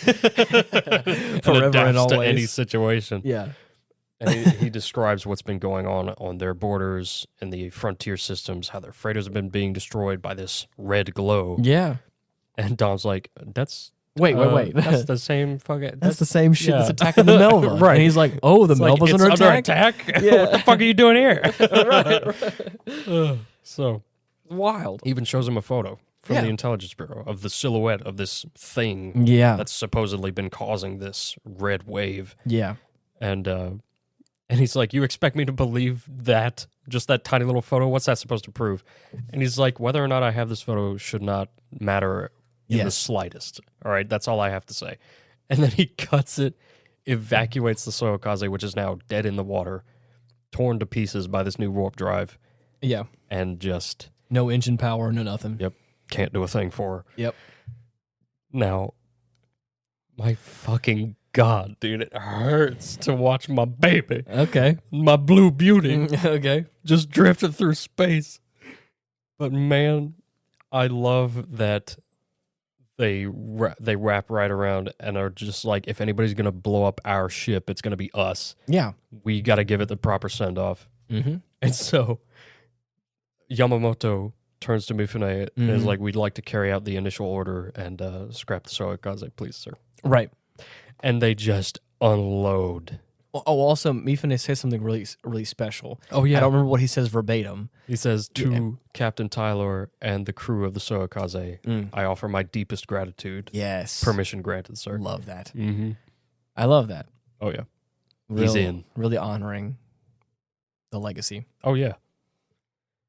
Forever adapts and to always. any situation. Yeah. And he describes what's been going on their borders and the frontier systems, how their freighters have been being destroyed by this red glow. Yeah. And Dom's like, that's... Wait. That's the same fucking... That's the same shit that's yeah. attacking the Melva. Right. And he's like, oh, the It's like, Melva's it's under attack? Yeah. What the fuck are you doing here? right. So, Wild. he even shows him a photo from Yeah. the Intelligence Bureau of the silhouette of this thing Yeah. that's supposedly been causing this red wave. Yeah. And he's like, you expect me to believe that? Just that tiny little photo? What's that supposed to prove? And he's like, whether or not I have this photo should not matter in the Yes. slightest. All right, that's all I have to say. And then he cuts it, evacuates the Soyokaze, which is now dead in the water, torn to pieces by this new warp drive, Yeah. and just No engine power, no nothing. Yep. can't do a thing for her. Yep. Now, my fucking God, dude, it hurts to watch my baby, Okay. my blue beauty, Okay. just drifting through space. But man, I love that they wrap right around and are just like, if anybody's going to blow up our ship, it's going to be us. Yeah. We got to give it the proper send-off. Mm-hmm. And so Yamamoto turns to Mifune and is like, we'd like to carry out the initial order and scrap the Soyokaze, please, sir. Right. And they just unload. Oh, also, Mifune says something really, really special. Oh, yeah. I don't remember what he says verbatim. He says, to Captain Tylor and the crew of the Soyokaze, I offer my deepest gratitude. Yes. Permission granted, sir. Love that. Mm-hmm. I love that. Oh, yeah. He's in. Really honoring the legacy. Oh, yeah.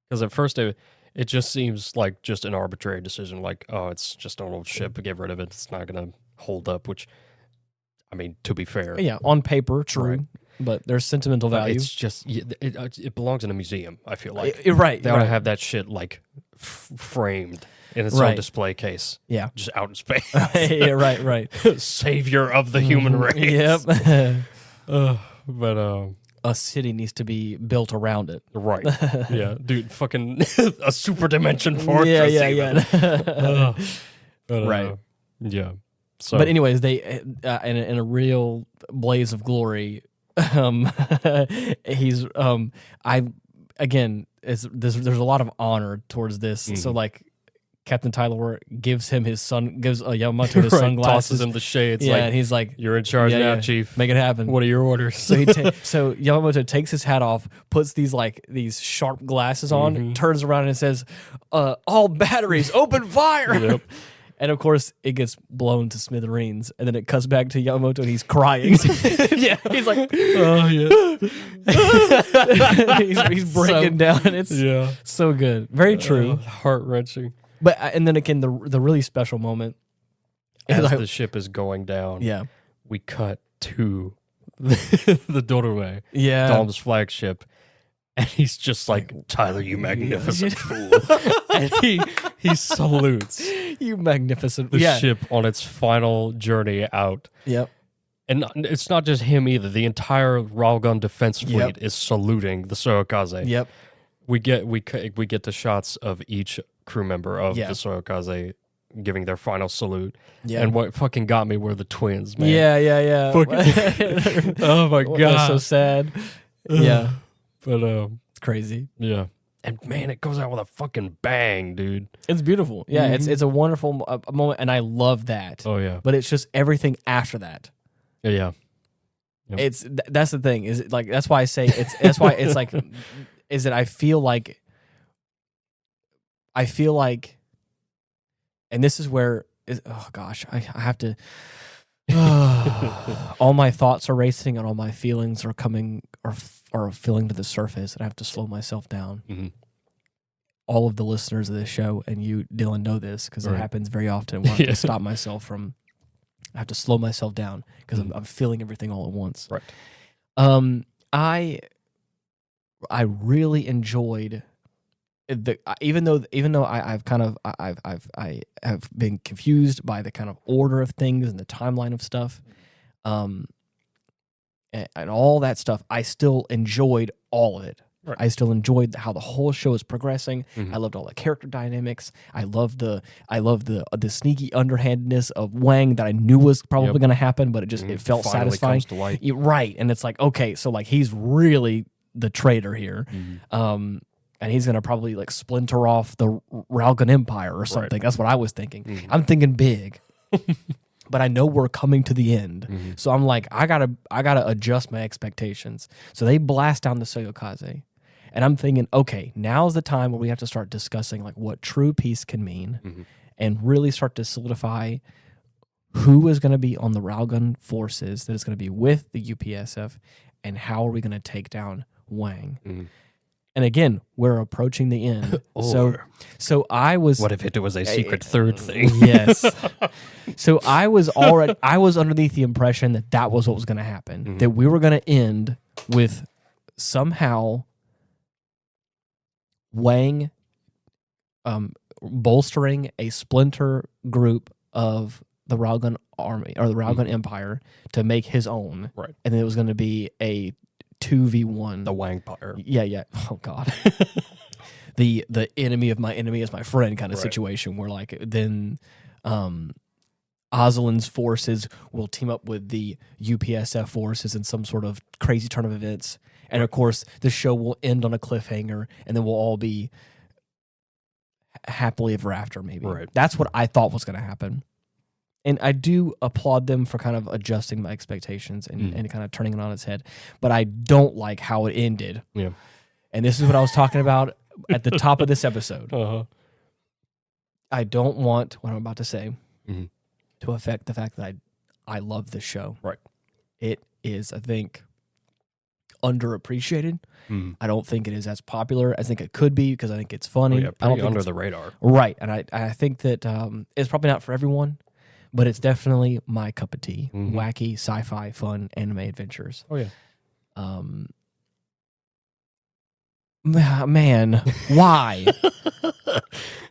Because at first it just seems like just an arbitrary decision. Like, oh, it's just an old ship. Get rid of it. It's not going to hold up, which, I mean, to be fair. Yeah, on paper, true. Right. But there's sentimental value. It's just, it belongs in a museum, I feel like. Right. They ought to have that shit, like, framed in its own display case. Yeah. Just out in space. Yeah, right. Savior of the human race. Yep. But, a city needs to be built around it. right. Yeah. Dude, fucking a super dimension fortress. Yeah. But, right. Yeah. So, but anyways, they in a real blaze of glory, he's there's a lot of honor towards this. So like Captain Tylor gives Yamamoto his sunglasses, tosses him the shades. Yeah, like, and he's like, "You're in charge now, Chief. Make it happen. What are your orders?" So so Yamamoto takes his hat off, puts these sharp glasses on, turns around and says, "All batteries, open fire!" Yep. And of course, it gets blown to smithereens, and then it cuts back to Yamamoto, and he's crying. Yeah, he's like, "Oh yeah," he's breaking down. It's so good, very true, heart wrenching. But and then again, the really special moment as like, the ship is going down. Yeah, we cut to the doorway, Yeah. Dom's flagship, and he's just like, Tylor, you magnificent fool. And he salutes You magnificent. the ship on its final journey out. Yep. And it's not just him either. The entire Railgun defense fleet is saluting the Soyokaze. Yep. We get the shots of each crew member of the Soyokaze giving their final salute. Yeah. And what fucking got me were the twins, man. Yeah. Fucking, oh my God. That's so sad. Yeah. But It's crazy. yeah. And man, it goes out with a fucking bang, dude. It's beautiful. Yeah, it's a wonderful moment, and I love that. Oh yeah. But it's just everything after that. Yeah. Yep. That's the thing. Is it like that's why I say that's why it's like is that I feel like and this is where oh gosh, I have to all my thoughts are racing and all my feelings are coming are filling to the surface, and I have to slow myself down. Mm-hmm. All of the listeners of this show and you, Dylan, know this because it happens very often. I have to stop myself from. I have to slow myself down because I'm feeling everything all at once. Right. I really enjoyed even though I have been confused by the kind of order of things and the timeline of stuff, and all that stuff. I still enjoyed all of it. Right. I still enjoyed how the whole show is progressing. Mm-hmm. I loved all the character dynamics. I loved the sneaky underhandedness of Wang that I knew was probably going to happen, but it felt finally satisfying. Comes to light. Right, and it's like, okay, so like he's really the traitor here, and he's going to probably like splinter off the Railgun Empire or something. Right. That's what I was thinking. Mm-hmm. I'm thinking big. But I know we're coming to the end. Mm-hmm. So I'm like, I gotta adjust my expectations. So they blast down the Soyokaze. And I'm thinking, okay, now's the time where we have to start discussing like what true peace can mean and really start to solidify who is going to be on the Railgun forces that is going to be with the UPSF and how are we going to take down Wang. Mm-hmm. And again, we're approaching the end. So I was. What if it was a secret third thing? Yes. So I was underneath the impression that was what was going to happen. That we were going to end with somehow Wang bolstering a splinter group of the Railgun army or the Railgun Empire to make his own. Right. And then it was going to be a 2v1. The Wangpire. Yeah. Oh God. the enemy of my enemy is my friend kind of situation where like then Azalyn's forces will team up with the UPSF forces in some sort of crazy turn of events. And of course, the show will end on a cliffhanger, and then we'll all be happily ever after, maybe. Right. That's what I thought was going to happen. And I do applaud them for kind of adjusting my expectations and kind of turning it on its head. But I don't like how it ended. Yeah. And this is what I was talking about at the top of this episode. I don't want what I'm about to say to affect the fact that I love this show. Right. It is, I think, underappreciated. I don't think it is as popular. I think it could be because I think it's funny. I don't think under the radar. Right. And I think that it's probably not for everyone, but it's definitely my cup of tea. Wacky, sci-fi, fun anime adventures. Oh, yeah. Man, why?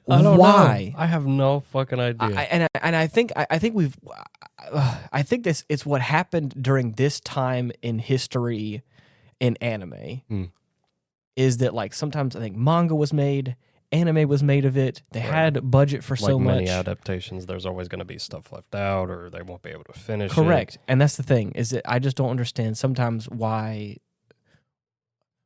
I don't why? know. I have no fucking idea. I think it's what happened during this time in history in anime is that like sometimes I think manga was made, anime was made of it. They had budget for so much. Like many adaptations, there's always going to be stuff left out, or they won't be able to finish. Correct, and that's the thing is that I just don't understand sometimes why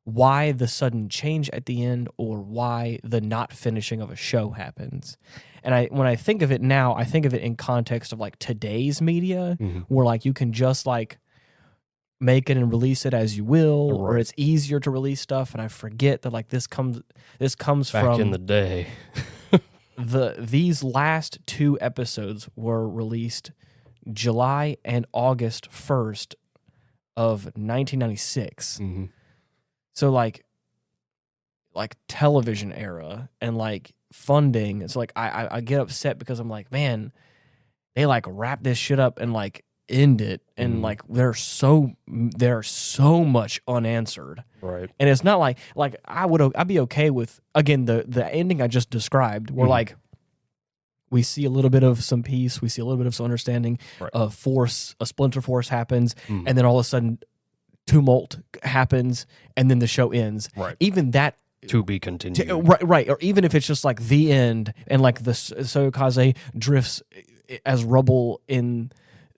the sudden change at the end or why the not finishing of a show happens. And when I think of it now, I think of it in context of like today's media where like you can just like make it and release it as you will, or it's easier to release stuff. And I forget that like this comes back from in the day. These last 2 episodes were released July and August 1st of 1996. So like television era and like funding. It's like I get upset because I'm like, man, they like wrap this shit up and like end it, and like there's so much unanswered. Right. And it's not like I'd be okay with, again, the ending I just described, where like we see a little bit of some peace, we see a little bit of some understanding, of force, a splinter force happens, and then all of a sudden tumult happens, and then the show ends. Right. Even that to be continued. Right. Or even if it's just like the end, and like the Soyokaze drifts as rubble in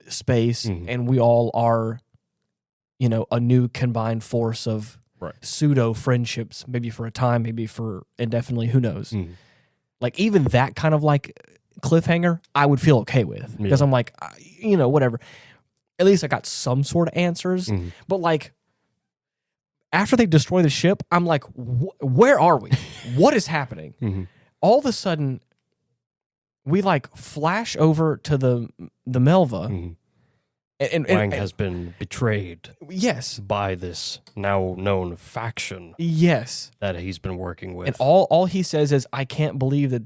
space, and we all are, you know, a new combined force of pseudo friendships, maybe for a time, maybe for indefinitely, who knows. Like even that kind of like cliffhanger, I would feel okay with, because I'm like, you know, whatever. At least I got some sort of answers. But like after they destroy the ship, I'm like, where are we? What is happening? All of a sudden, we like flash over to the Melva. And Wang has been betrayed. Yes. By this now known faction. Yes. That he's been working with. And all he says is, I can't believe that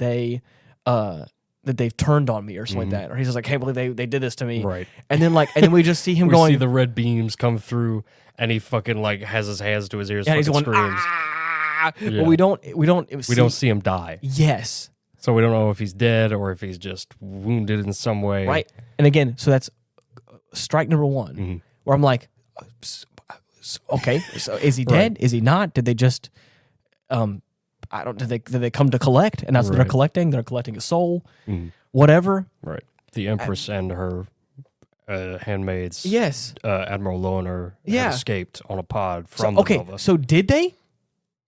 they've turned on me, or something like that. Or he's just like, I can't believe they did this to me. Right. And then we just see him we going. See the red beams come through, and he fucking like has his hands to his ears, and he's going, screams. Ah! Yeah. But we don't see him die. Yes. So we don't know if he's dead or if he's just wounded in some way. Right. And again, so that's strike number one, where I'm like, okay, so is he dead? Is he not? Did they just, did they come to collect? And that's what they're collecting. They're collecting a soul, whatever. Right. The Empress and her handmaids. Yes. Admiral Loner had escaped on a pod from the Nova. So did they?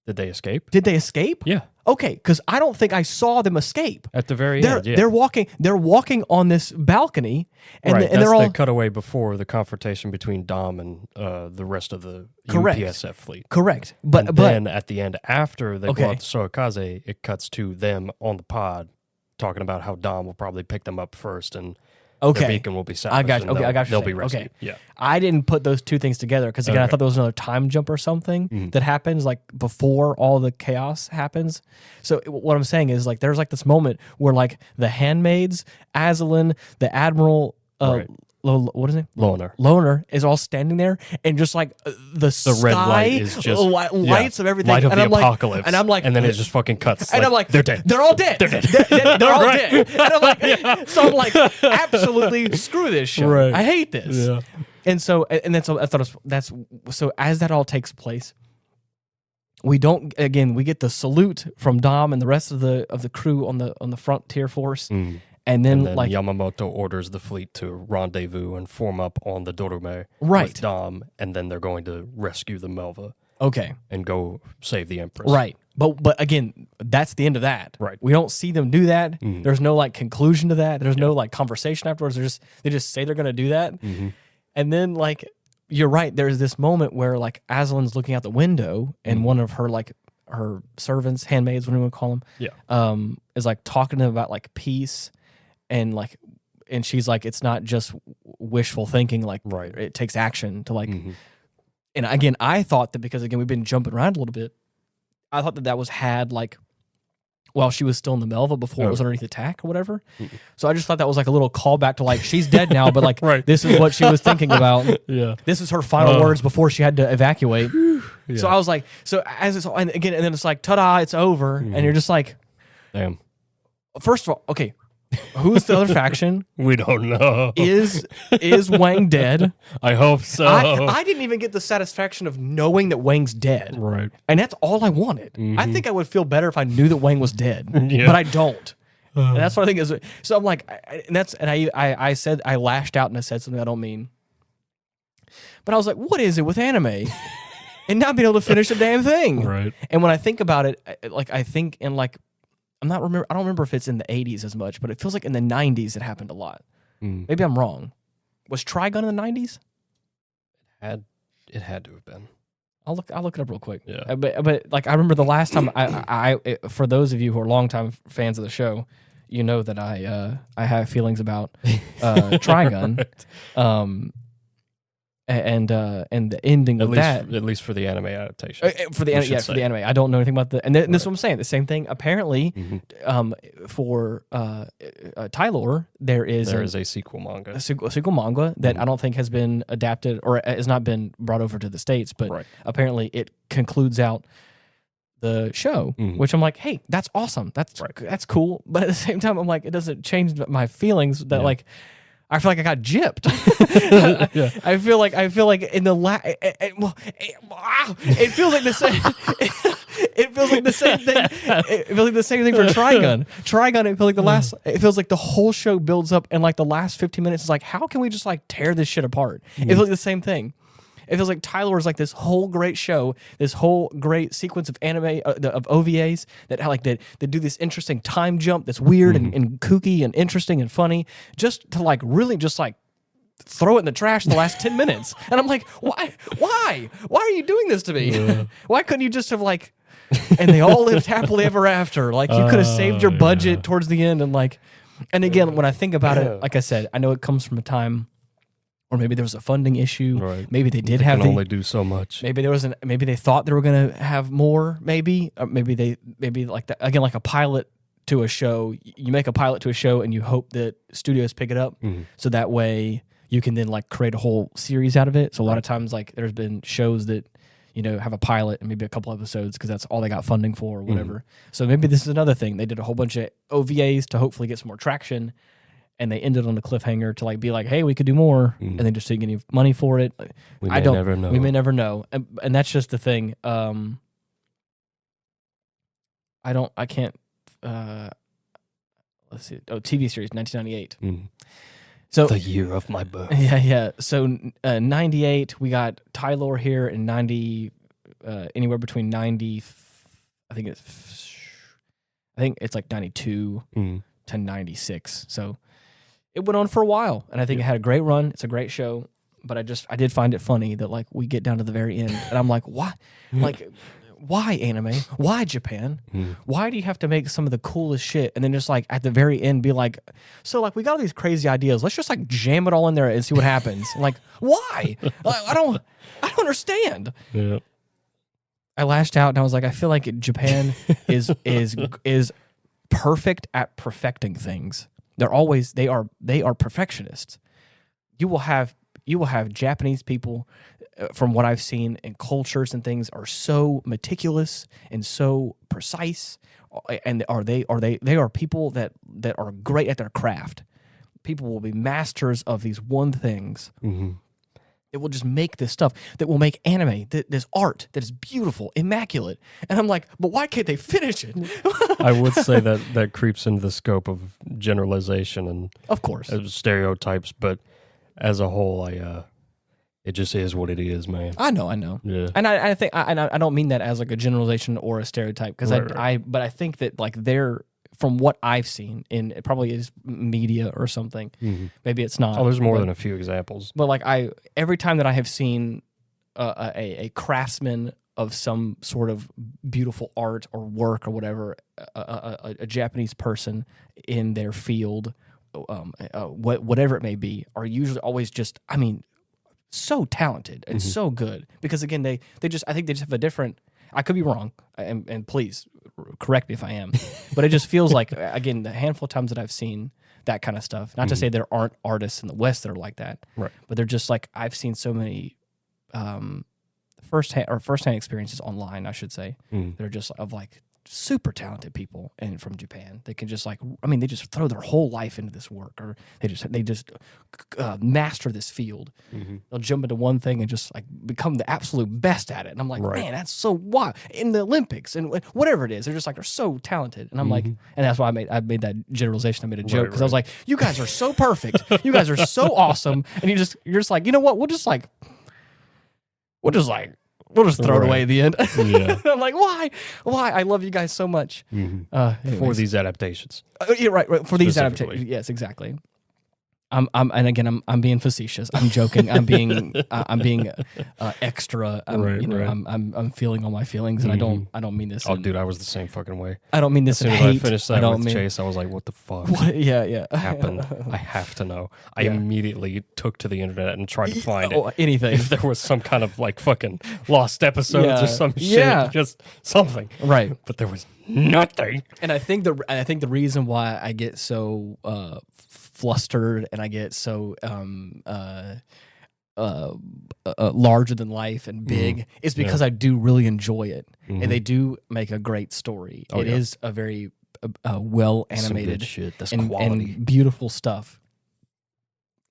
Did they escape? Did they escape? Yeah. Okay, because I don't think I saw them escape. At the very end, yeah. They're walking on this balcony, and, right. And that's they're all the cutaway before the confrontation between Dom and the rest of the UPSF fleet. Correct. But then at the end, after they go out to Soyokaze, it cuts to them on the pod talking about how Dom will probably pick them up first, and their beacon will be salvaged. I got you. Okay, I got you. They'll be rescued. Okay. Yeah. I didn't put those two things together because, again, I thought there was another time jump or something that happens like before all the chaos happens. So what I'm saying is, like, there's like this moment where like the handmaids, Azalyn, the Admiral, what is it? Loner is all standing there, and just like the sky, red light is just lights of everything, light of and the I'm apocalypse, like, and I'm like, and then it just fucking cuts, and I'm like, they're dead, they're all dead, they're all dead, and I'm like, so I'm like, absolutely screw this show, I hate this, and so I thought that's so as that all takes place, we get the salute from Dom and the rest of the crew on the frontier force. And then like Yamamoto orders the fleet to rendezvous and form up on the Dorume with Dom, and then they're going to rescue the Melva. Okay. And go save the Empress. Right. But again, that's the end of that. Right. We don't see them do that. There's no like conclusion to that. There's no like conversation afterwards. They just say they're going to do that. And then like you're right, there's this moment where like Azalyn's looking out the window, and one of her like her servants, handmaids, what do you want to call them? Is like talking to them about like peace. And she's like, it's not just wishful thinking. Like, it takes action to like. And again, I thought that because again we've been jumping around a little bit, I thought that was had like while she was still in the Melva before it was underneath attack or whatever. So I just thought that was like a little callback to like she's dead now, but like this is what she was thinking about. This is her final words before she had to evacuate. So I was like, so as it's and then it's like, ta-da, it's over, and you're just like, damn. First of all, okay. Who's the other faction? We don't know. Is Wang dead? I hope so. I didn't even get the satisfaction of knowing that Wang's dead. Right. And that's all I wanted. I think I would feel better if I knew that Wang was dead. But I don't. And that's what I think is. So I'm like, I said, I lashed out and I said something I don't mean. But I was like, what is it with anime? And not being able to finish a damn thing. Right. And when I think about it, like I think in like, I don't remember if it's in the 80s as much, but it feels like in the 90s it happened a lot. Maybe I'm wrong. Was Trigun in the 90s? It had to have been. I'll look it up real quick. Yeah. But like I remember the last time I for those of you who are longtime fans of the show, you know that I have feelings about Trigun. and the ending of that. At least for the anime adaptation. For the anime, I don't know anything about the. And this is what I'm saying. The same thing. Apparently, for Tylor, there is a sequel manga. A sequel manga that I don't think has been adapted or has not been brought over to the States, but apparently it concludes out the show, which I'm like, hey, that's awesome. That's cool. But at the same time, I'm like, it doesn't change my feelings that like. I feel like I got gypped. I feel like in the it feels like the same. It feels like the same thing. It feels like the same thing for Trigun. Trigun, it feels like it feels like the whole show builds up, and like the last 15 minutes is like, how can we just like tear this shit apart? It feels like the same thing. It feels like Tylor is like this whole great show, this whole great sequence of anime, of OVAs that do this interesting time jump that's weird and kooky and interesting and funny, just to like really just like throw it in the trash the last 10 minutes. And I'm like, why are you doing this to me? Yeah. Why couldn't you just have like, and they all lived happily ever after? Like you could have saved your budget towards the end and like, and again, when I think about it, like I said, I know it comes from a time. Or maybe there was a funding issue. Right. Maybe they can only do so much. Maybe maybe they thought they were going to have more. Maybe, or maybe like that again, like a pilot to a show. You make a pilot to a show, and you hope that studios pick it up, so that way you can then like create a whole series out of it. So a lot of times, like there's been shows that have a pilot and maybe a couple episodes because that's all they got funding for or whatever. So maybe this is another thing. They did a whole bunch of OVAs to hopefully get some more traction. And they ended on a cliffhanger to like be like, hey, we could do more, and they just didn't get any money for it. We may never know. We may never know, and that's just the thing. I can't. Let's see. Oh, TV series, 1998. So the year of my birth. Yeah. So 98, we got Tylor here in 90, anywhere between 90. I think it's like 92 to 96. So. It went on for a while, and I think it had a great run. It's a great show, but I did find it funny that like we get down to the very end, and I'm like, why? Like, why anime? Why Japan? Why do you have to make some of the coolest shit, and then just like at the very end be like, so like we got all these crazy ideas. Let's just like jam it all in there and see what happens. I'm like, why? I don't understand. Yeah. I lashed out and I was like, I feel like Japan is perfect at perfecting things. They are perfectionists. You will have Japanese people, from what I've seen in cultures and things, are so meticulous and so precise, and they are people that are great at their craft. People will be masters of these one things. It will just make this stuff that will make anime, this art that is beautiful, immaculate. And I'm like, but why can't they finish it? I would say that creeps into the scope of generalization and of course stereotypes, but as a whole, it just is what it is, man. I know. Yeah. And I think I don't mean that as like a generalization or a stereotype because but I think that like they're. From what I've seen, it probably is media or something. Maybe it's not. Oh, there's more than a few examples. But like every time that I have seen a craftsman of some sort of beautiful art or work or whatever, a Japanese person in their field, whatever it may be, are usually always just, I mean, so talented and so good. Because again, I think they just have a different. I could be wrong, and please correct me if I am, but it just feels like, again, the handful of times that I've seen that kind of stuff, not to say there aren't artists in the West that are like that, right? But they're just like, I've seen so many first-hand experiences online, I should say, they're just of like super talented people and from Japan. They can just like, I mean, they just throw their whole life into this work, or they just master this field. They'll jump into one thing and just like become the absolute best at it. And I'm like, man, that's so wild. In the Olympics and whatever it is, they're just like, they're so talented. And I'm like, and that's why I made that generalization. I made a joke because I was like, you guys are so perfect. You guys are so awesome. And you're just like, you know what? We'll just throw it away at the end. Yeah. I'm like, why? I love you guys so much. For these adaptations. Yeah, right. For these adaptations. Yes, exactly. I'm being facetious. I'm joking. I'm being extra. I'm feeling all my feelings, and I don't mean this. Oh, dude, I was the same fucking way. I don't mean this as soon in as hate. I finished that with Chase, I was like, "What the fuck happened? I have to know." I immediately took to the internet and tried to find anything. If there was some kind of like fucking lost episodes or some shit, just something, right? But there was nothing. And I think the reason why I get so flustered and I get so larger than life and big is because I do really enjoy it, and they do make a great story. It is a very well animated shit. That's quality and beautiful stuff.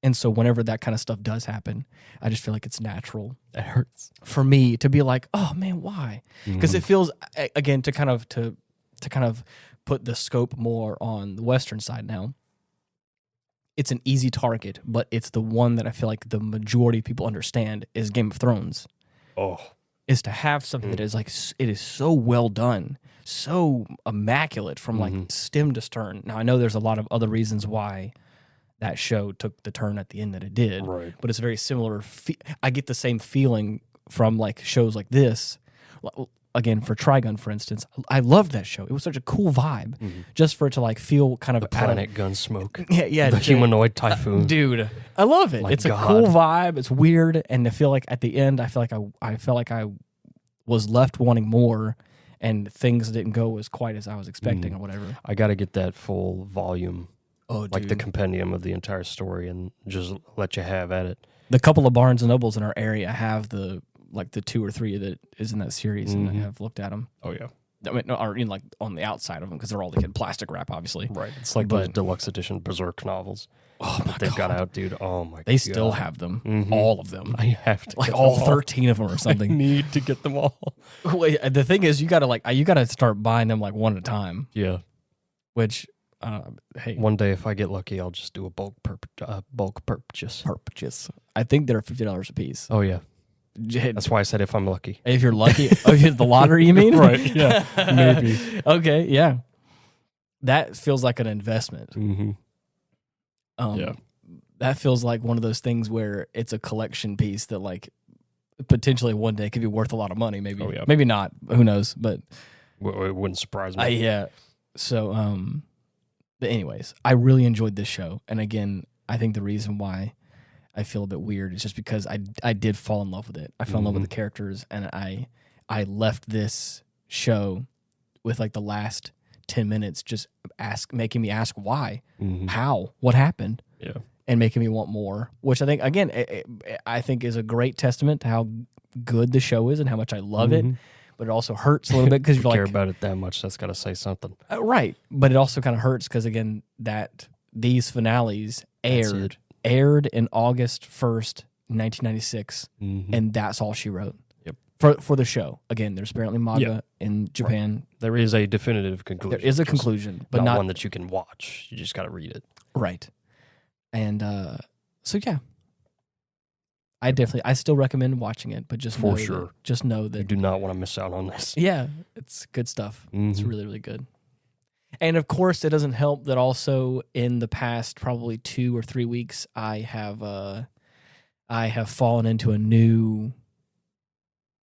And so whenever that kind of stuff does happen, I just feel like it's natural. It hurts for me to be like, oh man, why? Because it feels, again, to kind of put the scope more on the Western side now. It's an easy target, but it's the one that I feel like the majority of people understand is Game of Thrones. Oh, is to have something that is like, it is so well done, so immaculate from like stem to stern. Now I know there's a lot of other reasons why that show took the turn at the end that it did, right? But it's very similar. I get the same feeling from like shows like this. Again, for Trigun, for instance, I loved that show. It was such a cool vibe, just for it to like feel kind of the planet Gunsmoke. Yeah, the humanoid typhoon, dude. I love it. It's a cool vibe. It's weird, and I feel like at the end, I felt like I was left wanting more, and things didn't go as quite as I was expecting, or whatever. I got to get that full volume, like dude. The compendium of the entire story, and just let you have at it. The couple of Barnes and Nobles in our area have the 2 or 3 that is in that series, and I have looked at them. Oh yeah, I mean, or in like on the outside of them because they're all like in plastic wrap, obviously. Right. It's like those deluxe edition Berserk novels. Oh my they've got out, dude. Oh my god, they still have them, all of them. I have to like all 13 of them or something. I need to get them all. Wait, the thing is, you gotta start buying them like one at a time. Yeah. Which, hey, one day if I get lucky, I'll just do a bulk purchase. I think they're $50 a piece. Oh yeah. That's why I said if I'm lucky. If you're lucky. Oh, you hit the lottery, you mean? Right, yeah. Maybe. Okay, yeah. That feels like an investment. Yeah. That feels like one of those things where it's a collection piece that like potentially one day could be worth a lot of money. Maybe. Oh, yeah. Maybe not. Who knows? But it wouldn't surprise me. Yeah. So, but anyways, I really enjoyed this show. And again, I think the reason why I feel a bit weird is just because I did fall in love with it. I fell in love with the characters, and I left this show with like the last 10 minutes just making me ask why, how, what happened, and making me want more. Which I think again, I think is a great testament to how good the show is and how much I love it. But it also hurts a little bit because you care about it that much. That's got to say something, right? But it also kind of hurts because again, that these finales aired in August 1st, 1996, and that's all she wrote. Yep. For the show. Again, there's apparently manga in Japan. Right. There is a definitive conclusion. There is a conclusion, but not one that you can watch. You just got to read it. Right. And so yeah. I still recommend watching it, but just for sure. Just know that you do not want to miss out on this. Yeah, it's good stuff. It's really, really good. And of course, it doesn't help that also in the past probably 2 or 3 weeks, I have fallen into a new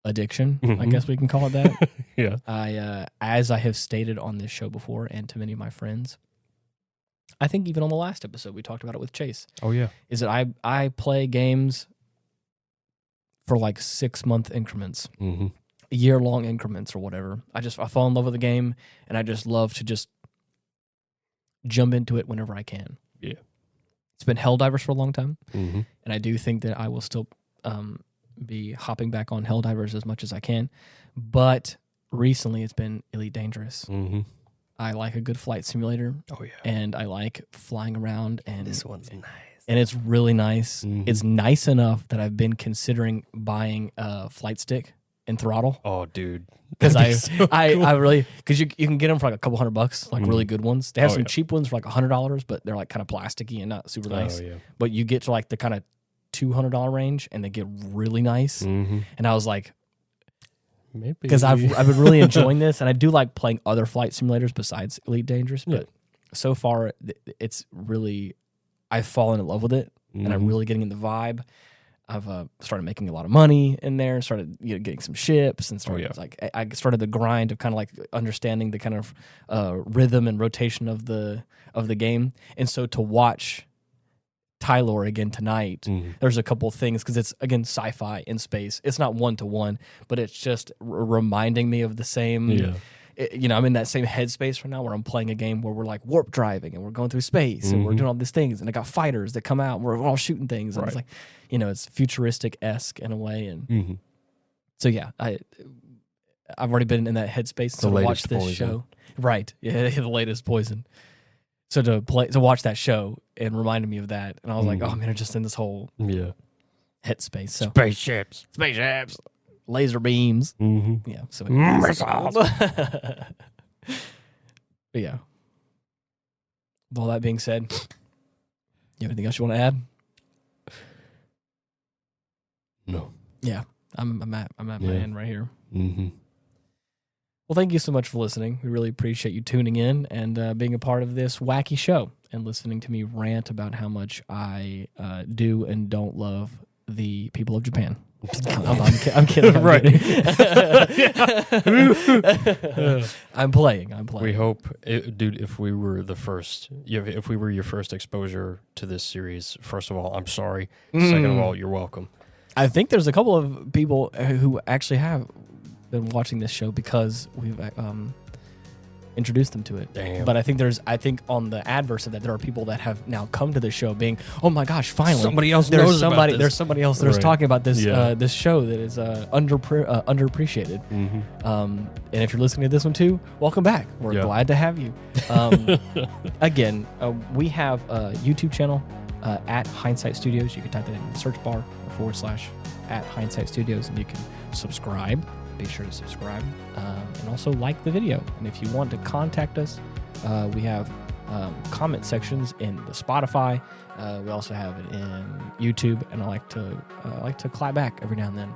addiction. I guess we can call it that. Yeah. As I have stated on this show before, and to many of my friends, I think even on the last episode we talked about it with Chase. Oh yeah, is that I play games for like 6-month increments. Year-long increments or whatever. I fall in love with the game, and I just love to just jump into it whenever I can. Yeah. It's been Helldivers for a long time, and I do think that I will still be hopping back on Helldivers as much as I can, but recently it's been Elite Dangerous. I like a good flight simulator. Oh yeah. And I like flying around, and this one's nice. And it's really nice. It's nice enough that I've been considering buying a flight stick and throttle. Oh, dude. Because I really, because you can get them for like a couple $100, like really good ones. They have some cheap ones for like $100, but they're like kind of plasticky and not super nice. Oh, yeah. But you get to like the kind of $200 range, and they get really nice. And I was like, maybe, because I've been really enjoying this, and I do like playing other flight simulators besides Elite Dangerous. But so far, it's really, I've fallen in love with it, and I'm really getting in the vibe. I've started making a lot of money in there, started getting some ships, and started I started the grind of kind of like understanding the kind of rhythm and rotation of the game. And so to watch Tylor again tonight, there's a couple of things, because it's, again, sci-fi in space. It's not one-to-one, but it's just reminding me of the same... I'm in that same headspace right now where I'm playing a game where we're like warp driving and we're going through space and we're doing all these things, and I got fighters that come out and we're all shooting things, and it's like, it's futuristic-esque in a way, and so I've already been in that headspace to watch this show. Right, the latest Poison. So to watch that show, and reminded me of that, and I was like, oh man, I'm just in this whole headspace. So Spaceships. Laser beams. Yeah. So missiles. But yeah. With all that being said, you have anything else you want to add? No. Yeah. I'm at my end right here. Well, thank you so much for listening. We really appreciate you tuning in and being a part of this wacky show and listening to me rant about how much I do and don't love the people of Japan. I'm kidding. Right. I'm playing. We hope, dude, if we were your first exposure to this series, first of all, I'm sorry. Second of all, you're welcome. I think there's a couple of people who actually have been watching this show because we've introduced them to it. Damn. But I think on the adverse of that, there are people that have now come to this show being, oh my gosh, finally somebody else knows about this. There's somebody else that's talking about this this show that is underappreciated. And if you're listening to this one too, welcome back. We're glad to have you. Again, we have a YouTube channel at Hindsight Studios. You can type that in the search bar / at Hindsight Studios, and you can subscribe. Be sure to subscribe and also like the video. And if you want to contact us, we have comment sections in the Spotify. We also have it in YouTube, and I like to clap back every now and then.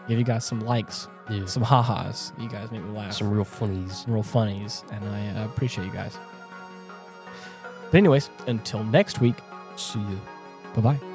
Give you guys some likes, some ha-has. You guys make me laugh. Some real funnies. And I appreciate you guys. But anyways, until next week, see you. Bye-bye.